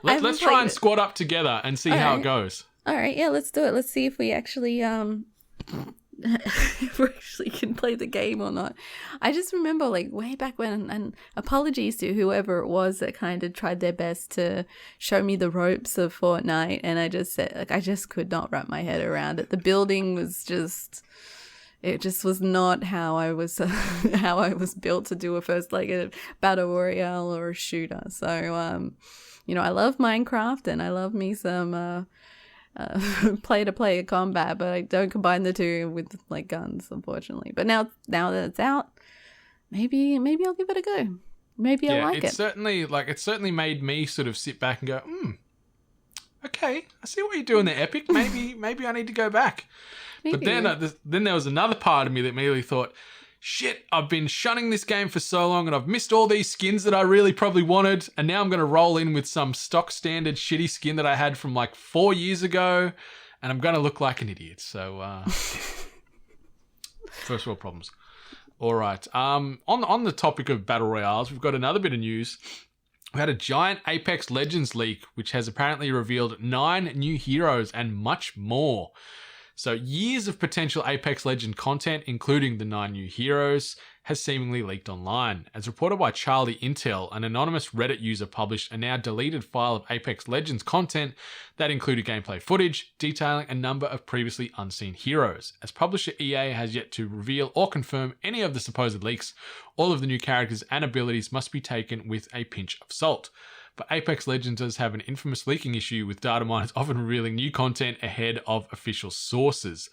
Let's try and squad up together and see how it goes. All right, yeah, let's do it. Let's see if we actually if we actually can play the game or not. I just remember like way back when, and apologies to whoever it was that kind of tried their best to show me the ropes of Fortnite, and I just said, like, I just could not wrap my head around it. The building was just, it just was not how I was how I was built to do a battle royale or a shooter. So I love Minecraft and I love me some player combat, but I don't combine the two with like guns, unfortunately. But now that it's out, maybe I'll give it a go. Maybe I'll like it. It certainly made me sort of sit back and go, okay, I see what you're doing there, Epic. Maybe I need to go back. But then there was another part of me that immediately thought, shit, I've been shunning this game for so long and I've missed all these skins that I really probably wanted, and now I'm going to roll in with some stock standard shitty skin that I had from like 4 years ago, and I'm going to look like an idiot. So, first world problems. All right. On the topic of battle royales, we've got another bit of news. We had a giant Apex Legends leak, which has apparently revealed 9 new heroes and much more. So years of potential Apex Legends content, including the 9 new heroes, has seemingly leaked online. As reported by Charlie Intel, an anonymous Reddit user published a now deleted file of Apex Legends content that included gameplay footage detailing a number of previously unseen heroes. As publisher EA has yet to reveal or confirm any of the supposed leaks, all of the new characters and abilities must be taken with a pinch of salt. But Apex Legends does have an infamous leaking issue, with data miners often revealing new content ahead of official sources.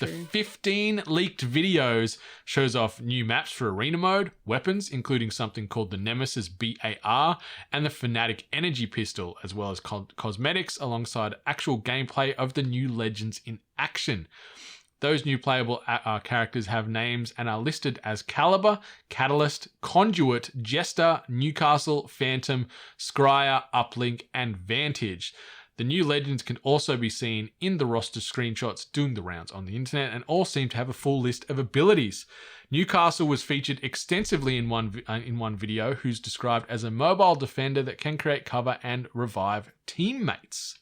The 15 leaked videos shows off new maps for arena mode, weapons, including something called the Nemesis BAR, and the Fnatic Energy Pistol, as well as cosmetics alongside actual gameplay of the new Legends in action. Those new playable characters have names and are listed as Caliber, Catalyst, Conduit, Jester, Newcastle, Phantom, Scryer, Uplink, and Vantage. The new Legends can also be seen in the roster screenshots doing the rounds on the internet, and all seem to have a full list of abilities. Newcastle was featured extensively in one video, who's described as a mobile defender that can create cover and revive teammates.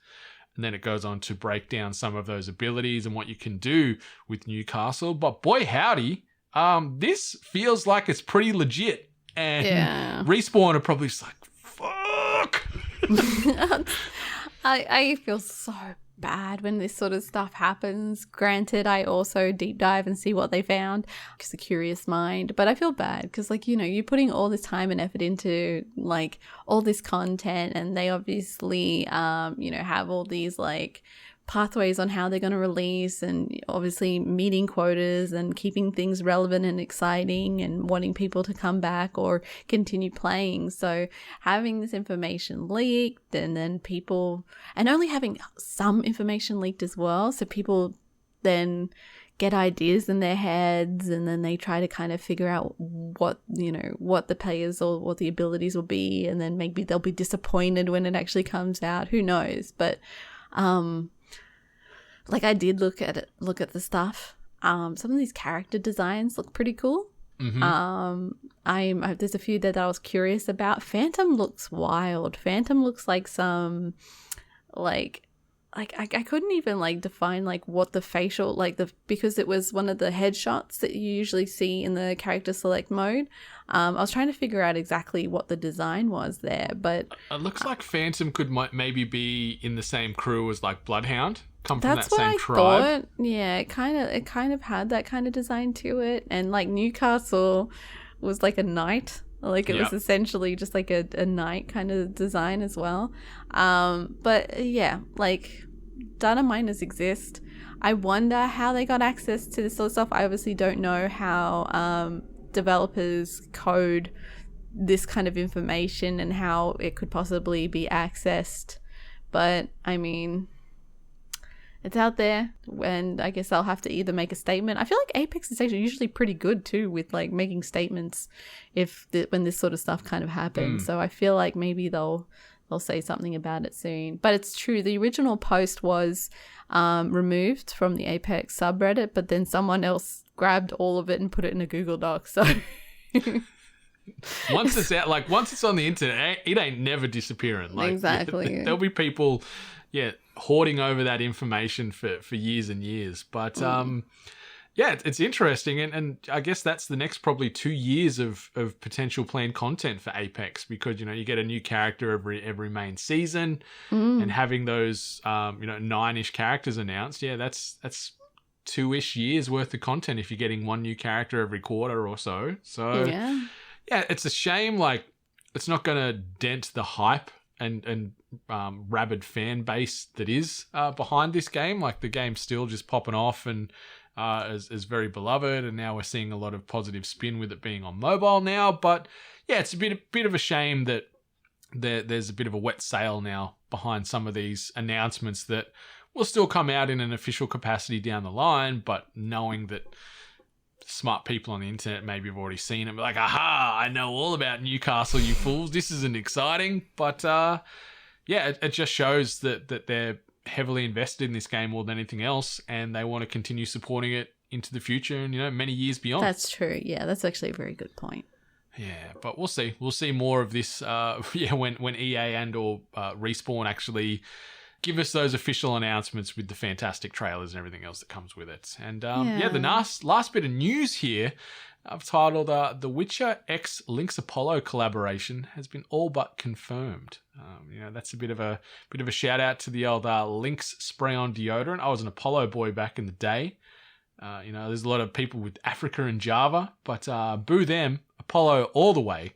And then it goes on to break down some of those abilities and what you can do with Newcastle. But boy howdy, this feels like it's pretty legit. And Respawn are probably just like, fuck. I feel so bad when this sort of stuff happens. Granted, I also deep dive and see what they found because a curious mind, but I feel bad because, like, you know, you're putting all this time and effort into like all this content, and they obviously you know, have all these like pathways on how they're going to release, and obviously meeting quotas and keeping things relevant and exciting and wanting people to come back or continue playing. So having this information leaked, and then people, and only having some information leaked as well, so people then get ideas in their heads, and then they try to kind of figure out what, you know, what the players or what the abilities will be, and then maybe they'll be disappointed when it actually comes out. Who knows? But like, I did look at the stuff. Some of these character designs look pretty cool. Mm-hmm. There's a few that I was curious about. Phantom looks wild. Phantom looks like some, like I couldn't even like define like what the facial, like because it was one of the headshots that you usually see in the character select mode. I was trying to figure out exactly what the design was there, but it looks like Phantom could maybe be in the same crew as like Bloodhound. Come from that's that what same I tribe. thought. Yeah, it kind of had that kind of design to it, and like Newcastle was like a knight. Like, it was essentially just like a knight kind of design as well. But yeah, like, data miners exist. I wonder how they got access to this sort of stuff. I obviously don't know how developers code this kind of information and how it could possibly be accessed. But I mean, it's out there, and I guess I'll have to either make a statement. I feel like Apex is actually usually pretty good too with like making statements when this sort of stuff kind of happens. So I feel like maybe they'll say something about it soon. But it's true, the original post was removed from the Apex subreddit, but then someone else grabbed all of it and put it in a Google Doc. So once it's out, like once it's on the internet, it ain't never disappearing. Like, exactly. There'll be people hoarding over that information for years and years. But it's interesting, and I guess that's the next probably 2 years of potential planned content for Apex, because, you know, you get a new character every main season, and having those 9-ish characters announced, that's 2-ish years worth of content if you're getting one new character every quarter or so. So yeah, it's a shame, like, it's not going to dent the hype and rabid fan base that is behind this game. Like, the game's still just popping off and is very beloved, and now we're seeing a lot of positive spin with it being on mobile now. But yeah, it's a bit of a shame that there's a bit of a wet sail now behind some of these announcements that will still come out in an official capacity down the line, but knowing that smart people on the internet maybe have already seen it, but like, aha, I know all about Newcastle, you fools, this isn't exciting. But it just shows that they're heavily invested in this game more than anything else, and they want to continue supporting it into the future and, you know, many years beyond. That's true. Yeah, that's actually a very good point. Yeah, but we'll see more of this when EA and or Respawn actually give us those official announcements with the fantastic trailers and everything else that comes with it. And the last bit of news here, I've titled The Witcher X Lynx Apollo collaboration has been all but confirmed. That's a bit of a shout out to the old Lynx spray-on deodorant. I was an Apollo boy back in the day. There's a lot of people with Africa and Java, but boo them, Apollo all the way.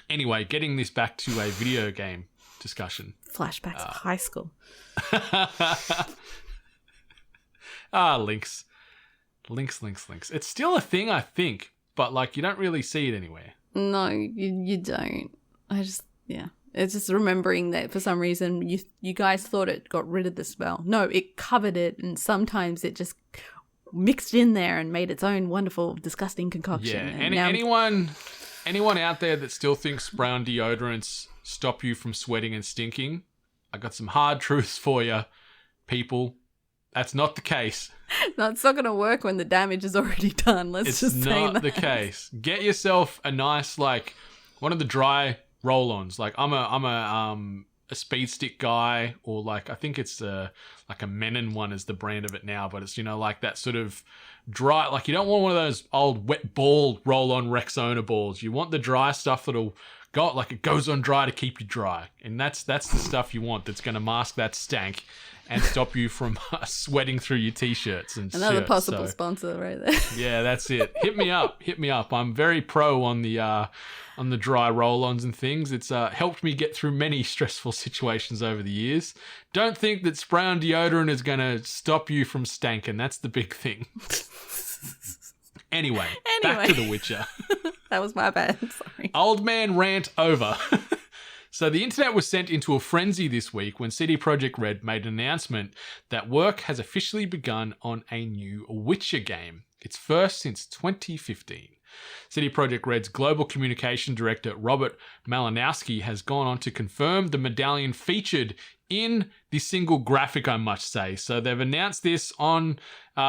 Anyway, getting this back to a video game discussion. Flashbacks of high school. Lynx. It's still a thing, I think, but you don't really see it anywhere. No, you don't. It's just remembering that for some reason you guys thought it got rid of the spell. No, it covered it, and sometimes it just mixed in there and made its own wonderful, disgusting concoction. Yeah, anyone out there that still thinks brown deodorants stop you from sweating and stinking, I got some hard truths for you, people. That's not the case. No, it's not going to work when the damage is already done. It's not the case. Get yourself a nice, one of the dry roll-ons. I'm a speed stick guy, or I think it's a Menon one is the brand of it now, but it's that sort of dry. You don't want one of those old wet ball roll-on Rexona balls. You want the dry stuff that'll go it goes on dry to keep you dry, and that's the stuff you want. That's going to mask that stank and stop you from sweating through your t-shirts and another shirts. possible sponsor right there. Yeah, that's it. Hit me up. I'm very pro on the dry roll-ons and things. It's helped me get through many stressful situations over the years. Don't think that spray on deodorant is going to stop you from stanking. That's the big thing. Anyway, back to The Witcher. That was my bad. Sorry. Old man rant over. So the internet was sent into a frenzy this week when CD Projekt Red made an announcement that work has officially begun on a new Witcher game. Its first since 2015. CD Projekt Red's global communication director Robert Malinowski has gone on to confirm the medallion featured in the single graphic, I must say. So they've announced this on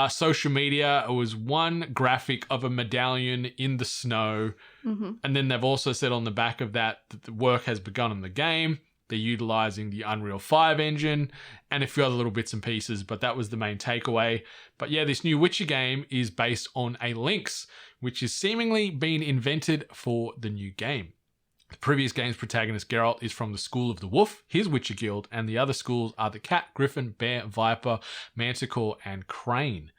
social media. It was one graphic of a medallion in the snow. Mm-hmm. And then they've also said on the back of that the work has begun on the game. They're utilizing the Unreal 5 engine and a few other little bits and pieces, but that was the main takeaway. But yeah, this new Witcher game is based on a lynx, which is seemingly being invented for the new game. The previous game's protagonist, Geralt, is from the School of the Wolf, his Witcher guild, and the other schools are the Cat, Griffin, Bear, Viper, Manticore, and Crane.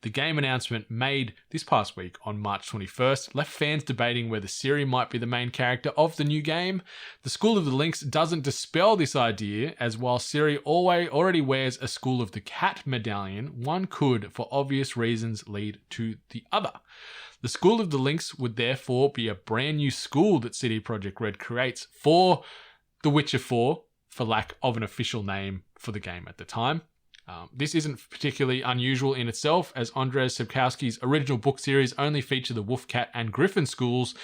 The game announcement made this past week on March 21st left fans debating whether Ciri might be the main character of the new game. The School of the Lynx doesn't dispel this idea, as while Ciri already wears a School of the Cat medallion, one could, for obvious reasons, lead to the other. The School of the Lynx would therefore be a brand new school that CD Projekt Red creates for The Witcher 4, for lack of an official name for the game at the time. This isn't particularly unusual in itself, as Andrzej Sapkowski's original book series only feature the Wolf, Cat, and Griffin schools,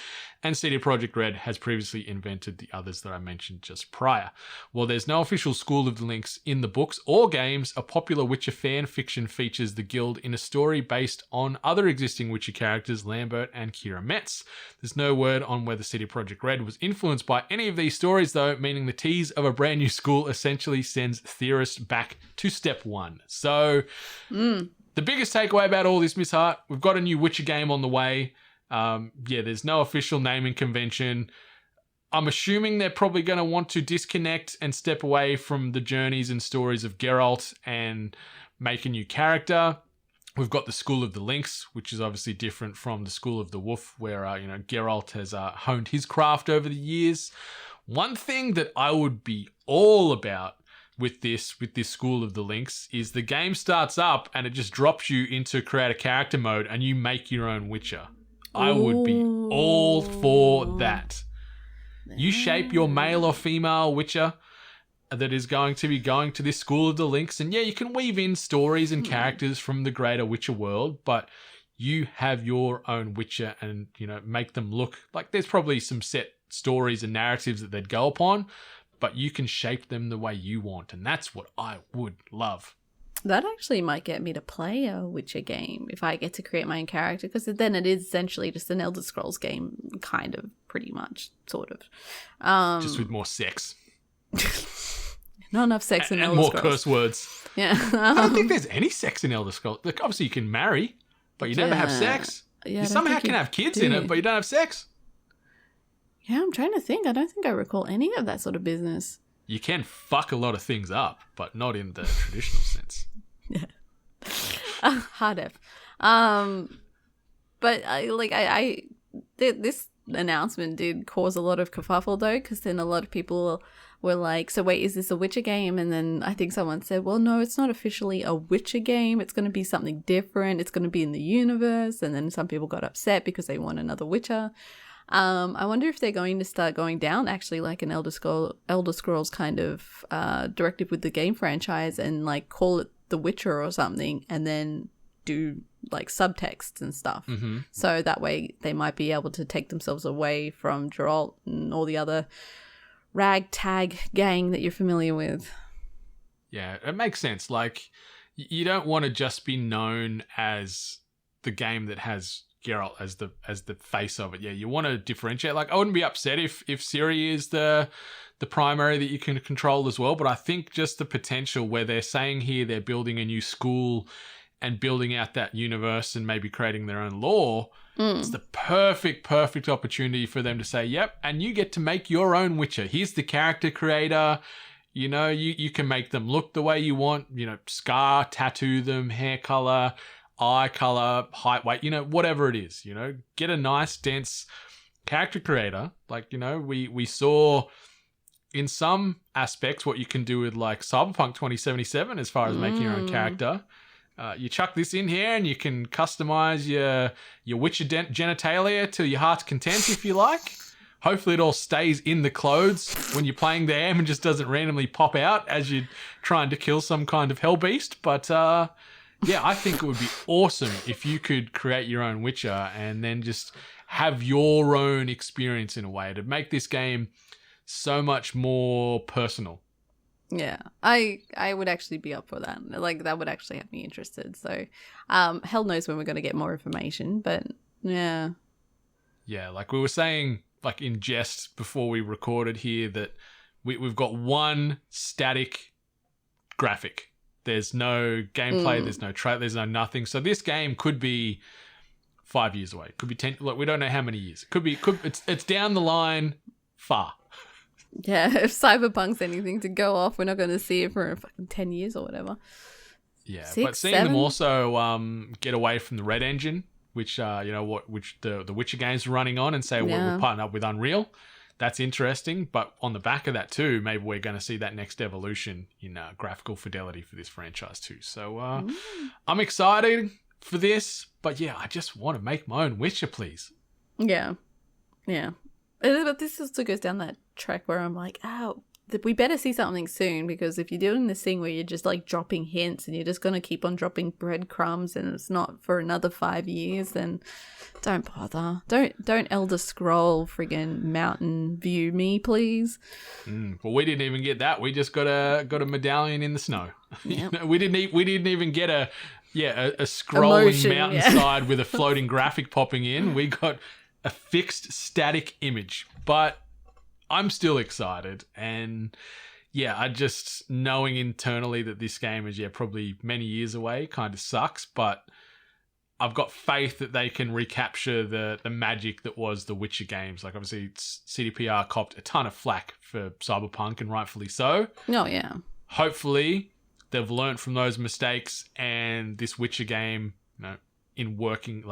and CD Projekt Red has previously invented the others that I mentioned just prior. While there's no official School of the Lynx in the books or games, a popular Witcher fan fiction features the guild in a story based on other existing Witcher characters, Lambert and Kira Metz. There's no word on whether CD Projekt Red was influenced by any of these stories though, meaning the tease of a brand new school essentially sends theorists back to step one. So, the biggest takeaway about all this, Miss Hart, we've got a new Witcher game on the way. There's no official naming convention. I'm assuming they're probably going to want to disconnect and step away from the journeys and stories of Geralt and make a new character. We've got the School of the Lynx, which is obviously different from the School of the Wolf, where Geralt has honed his craft over the years. One thing that I would be all about with this School of the Lynx is the game starts up and it just drops you into create a character mode and you make your own Witcher. I would be all for that. You shape your male or female Witcher that is going to be going to this School of the Lynx. And yeah, you can weave in stories and characters from the greater Witcher world, but you have your own Witcher and, make them look like there's probably some set stories and narratives that they'd go upon, but you can shape them the way you want. And that's what I would love. That actually might get me to play a Witcher game if I get to create my own character, because then it is essentially just an Elder Scrolls game, kind of, pretty much, sort of. Just with more sex. Not enough sex in and Elder more Scrolls. curse words. Yeah. I don't think there's any sex in Elder Scrolls. Like, obviously, you can marry, but you never have sex. Yeah, I you don't somehow think can you have kids do. in it, but you don't have sex. Yeah, I'm trying to think. I don't think I recall any of that sort of business. You can fuck a lot of things up, but not in the traditional sense. Hard F. But this announcement did cause a lot of kerfuffle though, because then a lot of people were like, so wait, is this a Witcher game? And then I think someone said, well, no, it's not officially a Witcher game. It's going to be something different. It's going to be in the universe. And then some people got upset because they want another Witcher. I wonder if they're going to start going down actually like an Elder Scrolls kind of directive with the game franchise and like call it The Witcher or something, and then do like subtext and stuff. Mm-hmm. So that way they might be able to take themselves away from Geralt and all the other ragtag gang that you're familiar with. Yeah, it makes sense. Like, you don't want to just be known as the game that has Geralt as the face of it. Yeah, you want to differentiate. Like, I wouldn't be upset if Ciri is the primary that you can control as well, but I think just the potential where they're saying here they're building a new school and building out that universe and maybe creating their own lore, it's the perfect opportunity for them to say, yep, and you get to make your own Witcher. Here's the character creator. You know, you can make them look the way you want, you know, scar, tattoo them, hair color, eye color, height, weight, you know, whatever it is, you know, get a nice, dense character creator. Like, you know, we saw in some aspects what you can do with like Cyberpunk 2077 as far as making your own character. You chuck this in here and you can customize your Witcher genitalia to your heart's content if you like. Hopefully it all stays in the clothes when you're playing them and just doesn't randomly pop out as you're trying to kill some kind of hell beast. But yeah, I think it would be awesome if you could create your own Witcher and then just have your own experience in a way to make this game so much more personal. Yeah, I would actually be up for that. Like, that would actually have me interested. So, hell knows when we're going to get more information, but yeah. Yeah, like we were saying, like in jest before we recorded here, that we've got one static graphic. There's no gameplay, there's no trailer, there's no nothing. So this game could be 5 years away. Could be 10. Look, we don't know how many years. It's down the line far. Yeah, if Cyberpunk's anything to go off, we're not going to see it for fucking 10 years or whatever. Yeah, 6, but seeing 7? them also get away from the Red Engine, which which the Witcher games are running on, and say we're partnering up with Unreal. That's interesting. But on the back of that too, maybe we're going to see that next evolution in graphical fidelity for this franchise too. So I'm excited for this. But yeah, I just want to make my own Witcher, please. Yeah. Yeah. But this also goes down that track where I'm like, we better see something soon, because if you're doing this thing where you're just like dropping hints and you're just going to keep on dropping breadcrumbs and it's not for another 5 years, then don't bother. Don't Elder Scroll friggin' Mountain View me, please. Well, we didn't even get that. We just got a medallion in the snow. Yep. You know, we didn't even get a scrolling Emotion, mountainside with a floating graphic popping in. We got a fixed static image, but I'm still excited. And yeah, I just knowing internally that this game is probably many years away kind of sucks, but I've got faith that they can recapture the magic that was the Witcher games. Like, obviously CDPR copped a ton of flack for Cyberpunk, and rightfully so. Oh yeah. Hopefully they've learned from those mistakes, and this Witcher game, you know, in working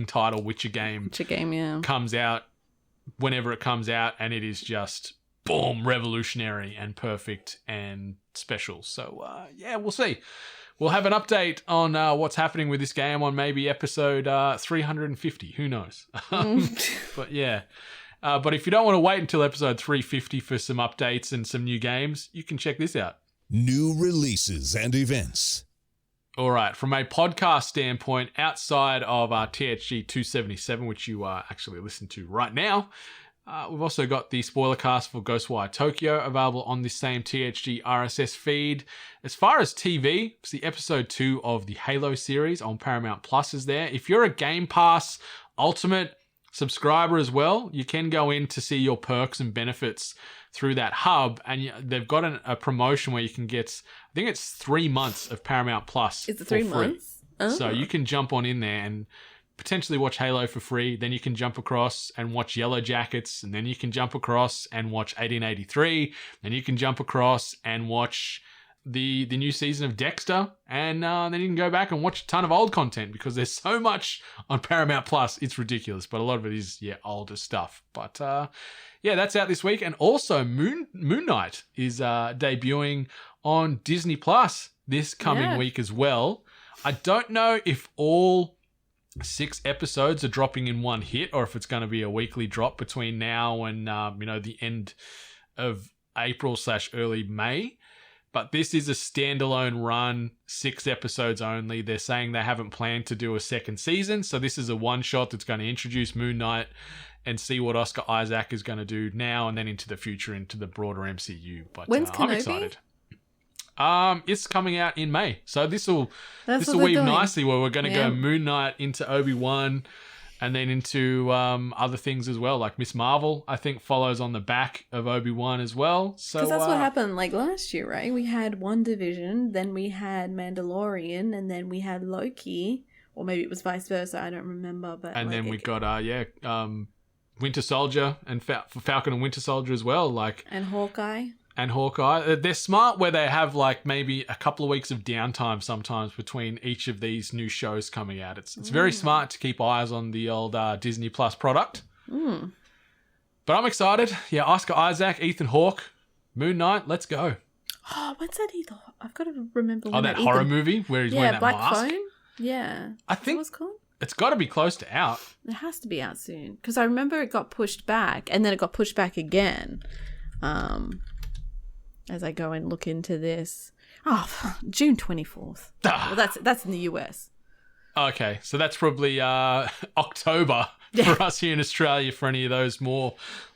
title Witcher game comes out whenever it comes out, and it is just boom, revolutionary and perfect and special. So yeah, we'll see. We'll have an update on what's happening with this game on maybe episode 350. Who knows? But yeah. But if you don't want to wait until episode 350 for some updates and some new games, you can check this out. New releases and events. All right, from a podcast standpoint, outside of THG 277, which you actually listen to right now, we've also got the spoiler cast for Ghostwire Tokyo available on the same THG RSS feed. As far as TV, it's the episode 2 of the Halo series on Paramount Plus is there. If you're a Game Pass Ultimate subscriber as well, you can go in to see your perks and benefits through that hub, and they've got a promotion where you can get, I think it's 3 months of Paramount Plus. Is it 3 months? Oh. So you can jump on in there and potentially watch Halo for free. Then you can jump across and watch Yellow Jackets, and then you can jump across and watch 1883. Then you can jump across and watch the new season of Dexter, and then you can go back and watch a ton of old content because there's so much on Paramount Plus. It's ridiculous, but a lot of it is older stuff. But that's out this week, and also Moon Knight is debuting on Disney Plus this coming week as well. I don't know if all 6 episodes are dropping in one hit, or if it's going to be a weekly drop between now and the end of April/early May. But this is a standalone run, 6 episodes only. They're saying they haven't planned to do a second season, so this is a one-shot that's going to introduce Moon Knight and see what Oscar Isaac is going to do now and then into the future, into the broader MCU. But when's I'm Kenobi? excited. It's coming out in May, so this will weave weave nicely where we're going to go Moon Knight into Obi-Wan, and then into other things as well, like Miss Marvel, I think, follows on the back of Obi-Wan as well. So because that's what happened like last year, right? We had WandaVision, then we had Mandalorian, and then we had Loki, or maybe it was vice versa. I don't remember. But then we got Winter Soldier and Falcon and Winter Soldier as well, and Hawkeye. And Hawkeye. They're smart where they have maybe a couple of weeks of downtime sometimes between each of these new shows coming out. It's very smart to keep eyes on the old Disney Plus product. But I'm excited. Yeah, Oscar Isaac, Ethan Hawke, Moon Knight, let's go. Oh, what's that Ethan? I've got to remember. That horror movie where he's wearing that Black mask? Phone? Yeah. I think what's called? It's got to be close to out. It has to be out soon. Because I remember it got pushed back, and then it got pushed back again. As I go and look into this. Oh, June 24th. Well, that's in the US. Okay, so that's probably October for us here in Australia for any of those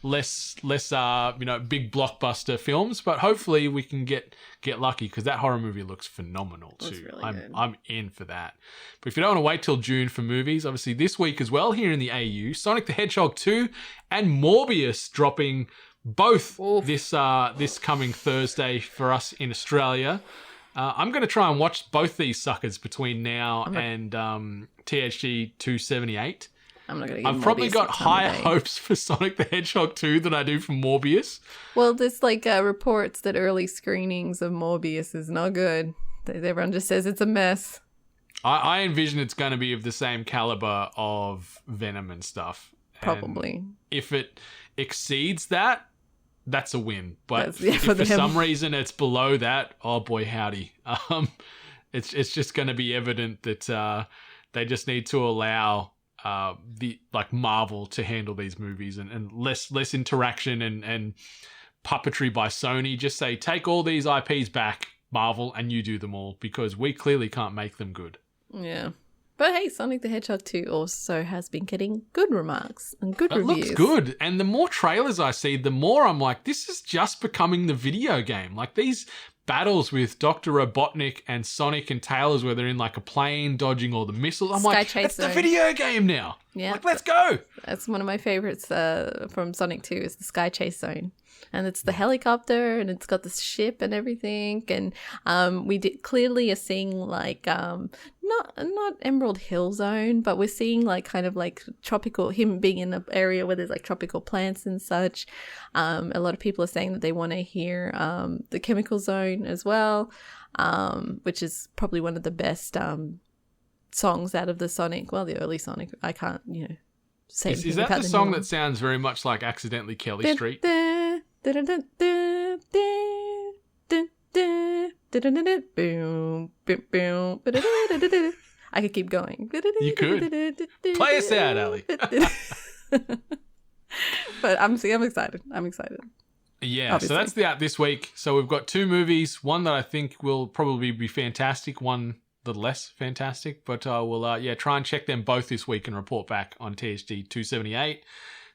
less big blockbuster films. But hopefully we can get lucky, because that horror movie looks phenomenal too. Looks really good. I'm in for that. But if you don't want to wait till June for movies, obviously this week as well here in the AU, Sonic the Hedgehog 2 and Morbius dropping both this coming Thursday for us in Australia. I'm going to try and watch both these suckers between now and THG 278. I'm not going to. I've probably got higher hopes for Sonic the Hedgehog 2 than I do for Morbius. Well, there's reports that early screenings of Morbius is not good. Everyone just says it's a mess. I envision it's going to be of the same caliber of Venom and stuff. Probably. And if it exceeds that, that's a win. But if for for some reason it's below that, oh boy, howdy. It's just going to be evident that they just need to allow Marvel to handle these movies and less interaction and puppetry by Sony. Just say, take all these IPs back, Marvel, and you do them all, because we clearly can't make them good. Yeah. But hey, Sonic the Hedgehog 2 also has been getting good remarks and good reviews. It looks good. And the more trailers I see, the more I'm like, this is just becoming the video game. Like these battles with Dr. Robotnik and Sonic and Tails where they're in a plane dodging all the missiles. I'm it's the video game now. Yeah. Let's go. That's one of my favorites from Sonic 2 is the Sky Chase Zone. And it's the helicopter, and it's got the ship and everything. And we clearly are seeing not Emerald Hill Zone, but we're seeing tropical, him being in an area where there's tropical plants and such. A lot of people are saying that they want to hear the Chemical Zone as well, which is probably one of the best songs out of the the early Sonic. I can't, say anything. Is that the song that sounds very much like Accidentally Kelly Street? I could keep going. You could. Play us out, Ali. But I'm excited. Yeah, obviously. So that's out this week. So we've got 2 movies. One that I think will probably be fantastic. One the less fantastic. But we'll try and check them both this week and report back on THG 278.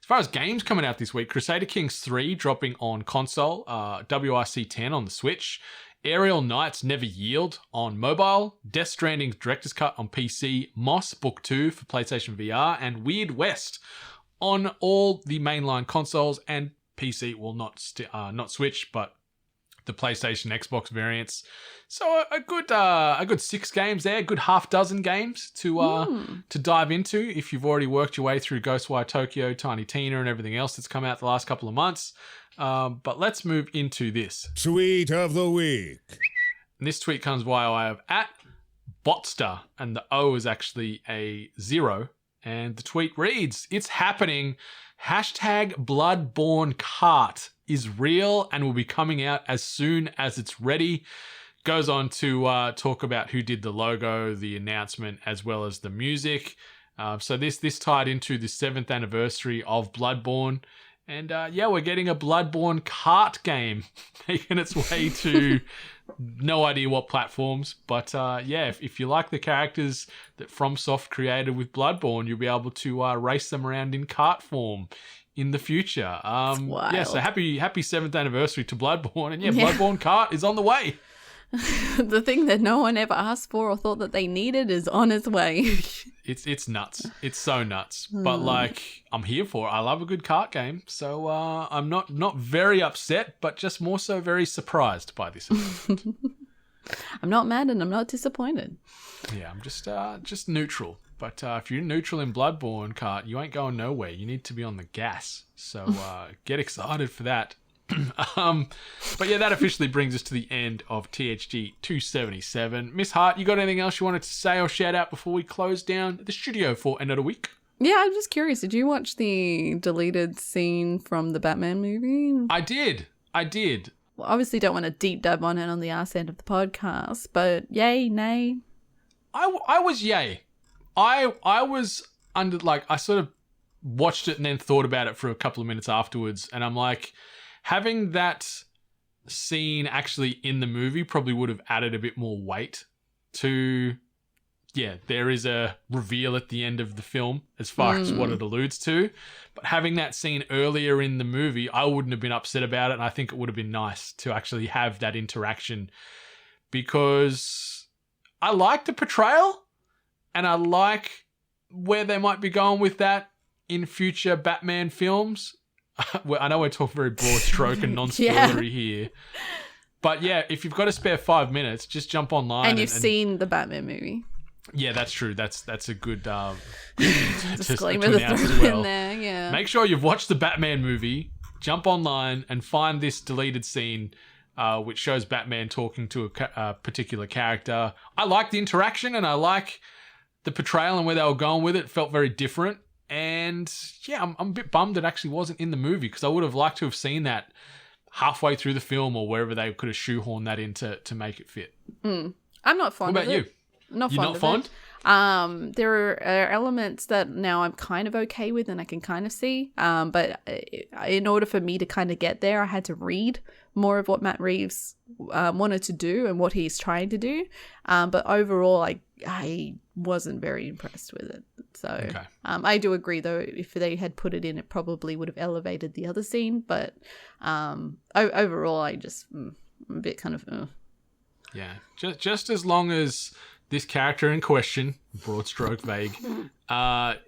As far as games coming out this week, Crusader Kings 3 dropping on console, WRC 10 on the Switch, Aerial Knights Never Yield on mobile, Death Stranding's Director's Cut on PC, Moss Book 2 for PlayStation VR, and Weird West on all the mainline consoles and PC. Well, not Switch, but the PlayStation, Xbox variants. So a good 6 games there, a good half dozen games to dive into if you've already worked your way through Ghostwire Tokyo, Tiny Tina, and everything else that's come out the last couple of months. But let's move into this. Tweet of the week. And this tweet comes via way of @Botster, and the O is actually a 0. And the tweet reads, "It's happening. #Bloodborne Kart is real and will be coming out as soon as it's ready." Goes on to talk about who did the logo, the announcement, as well as the music. So this tied into the 7th anniversary of Bloodborne. And we're getting a Bloodborne kart game making its way to no idea what platforms. But if you like the characters that FromSoft created with Bloodborne, you'll be able to race them around in kart form in the future. So happy 7th anniversary to Bloodborne. And Bloodborne kart is on the way. The thing that no one ever asked for or thought that they needed is on its way. It's nuts. It's so nuts. But I'm here for it. I love a good kart game. So I'm not very upset, but just more so very surprised by this. I'm not mad and I'm not disappointed. Yeah, I'm just neutral. But if you're neutral in Bloodborne kart, you ain't going nowhere. You need to be on the gas. So get excited for that. That officially brings us to the end of THG 277. Miss Hart, you got anything else you wanted to say or shout out before we close down the studio for another week? Yeah, I'm just curious. Did you watch the deleted scene from the Batman movie? I did. Well, obviously don't want to deep dive on it on the arse end of the podcast, but yay, nay? I was yay. I was under, I sort of watched it and then thought about it for a couple of minutes afterwards, and I'm like, having that scene actually in the movie probably would have added a bit more weight to, there is a reveal at the end of the film as far as what it alludes to. But having that scene earlier in the movie, I wouldn't have been upset about it. And I think it would have been nice to actually have that interaction because I like the portrayal and I like where they might be going with that in future Batman films. Well, I know we're talking very broad stroke and non-spoilery here. But if you've got to spare 5 minutes, just jump online. And you've seen the Batman movie. Yeah, that's true. That's a good disclaimer to announce as well. In there, yeah. Make sure you've watched the Batman movie, jump online and find this deleted scene which shows Batman talking to a particular character. I like the interaction and I like the portrayal and where they were going with it. It felt very different. And I'm a bit bummed it actually wasn't in the movie because I would have liked to have seen that halfway through the film or wherever they could have shoehorned that in to make it fit. I'm not fond of it. What about you? You're not fond? There are elements that now I'm kind of okay with and I can kind of see. But in order for me to kind of get there, I had to read more of what Matt Reeves wanted to do and what he's trying to do. But overall, I wasn't very impressed with it. So okay. I do agree, though, if they had put it in, it probably would have elevated the other scene. But overall, I'm a bit kind of... Yeah, just as long as this character in question, broad stroke vague,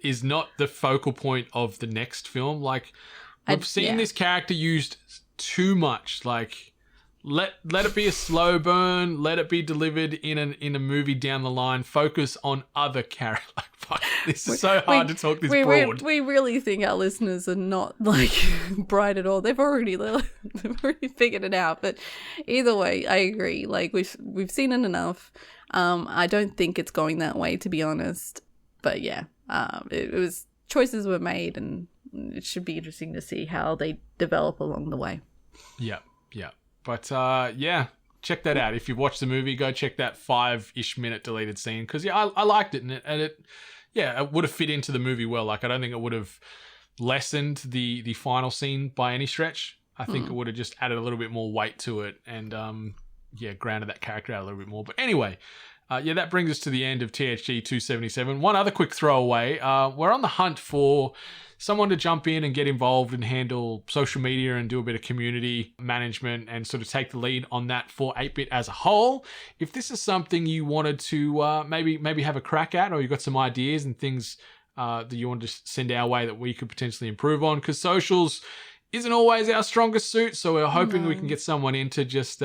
is not the focal point of the next film. We've seen this character used too much. Let it be a slow burn. Let it be delivered in a movie down the line. Focus on other characters. This is so hard to talk this broad. We really think our listeners are not bright at all. They've already figured it out. But either way, I agree. We've seen it enough. I don't think it's going that way, to be honest. But it was choices were made, and it should be interesting to see how they develop along the way. Yeah. But check that out. If you've watched the movie, go check that 5-ish minute deleted scene because I liked it, and it would have fit into the movie well. I don't think it would have lessened the final scene by any stretch. I think it would have just added a little bit more weight to it and grounded that character out a little bit more. But anyway, that brings us to the end of THG 277. One other quick throwaway. We're on the hunt for someone to jump in and get involved and handle social media and do a bit of community management and sort of take the lead on that for 8-Bit as a whole. If this is something you wanted to maybe have a crack at, or you've got some ideas and things that you want to send our way that we could potentially improve on, because socials isn't always our strongest suit. So we're hoping we can get someone in to just,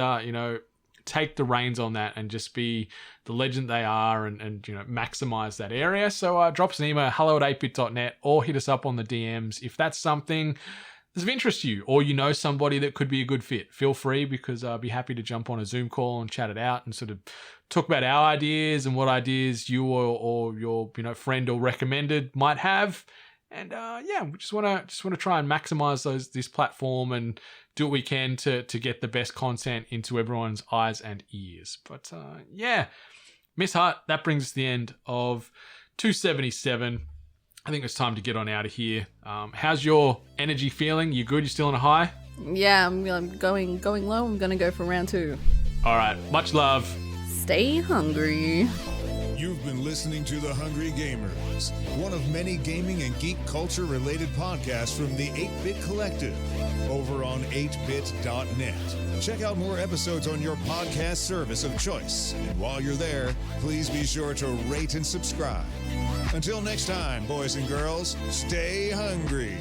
take the reins on that and just be the legend they are and maximize that area. So drop us an email, hello@8bit.net, or hit us up on the DMs if that's something that's of interest to you, or you know somebody that could be a good fit. Feel free, because I'll be happy to jump on a Zoom call and chat it out and sort of talk about our ideas and what ideas you or your friend or recommended might have. And we just want to try and maximize this platform and do what we can to get the best content into everyone's eyes and ears. But Miss Hart, that brings us to the end of 277. I think it's time to get on out of here. How's your energy feeling? You good? You still on a high? Yeah, I'm going low. I'm gonna go for round 2. All right. Much love. Stay hungry. You've been listening to The Hungry Gamers, one of many gaming and geek culture related podcasts from the 8-Bit Collective over on 8bit.net. Check out more episodes on your podcast service of choice. And while you're there, please be sure to rate and subscribe. Until next time, boys and girls, stay hungry.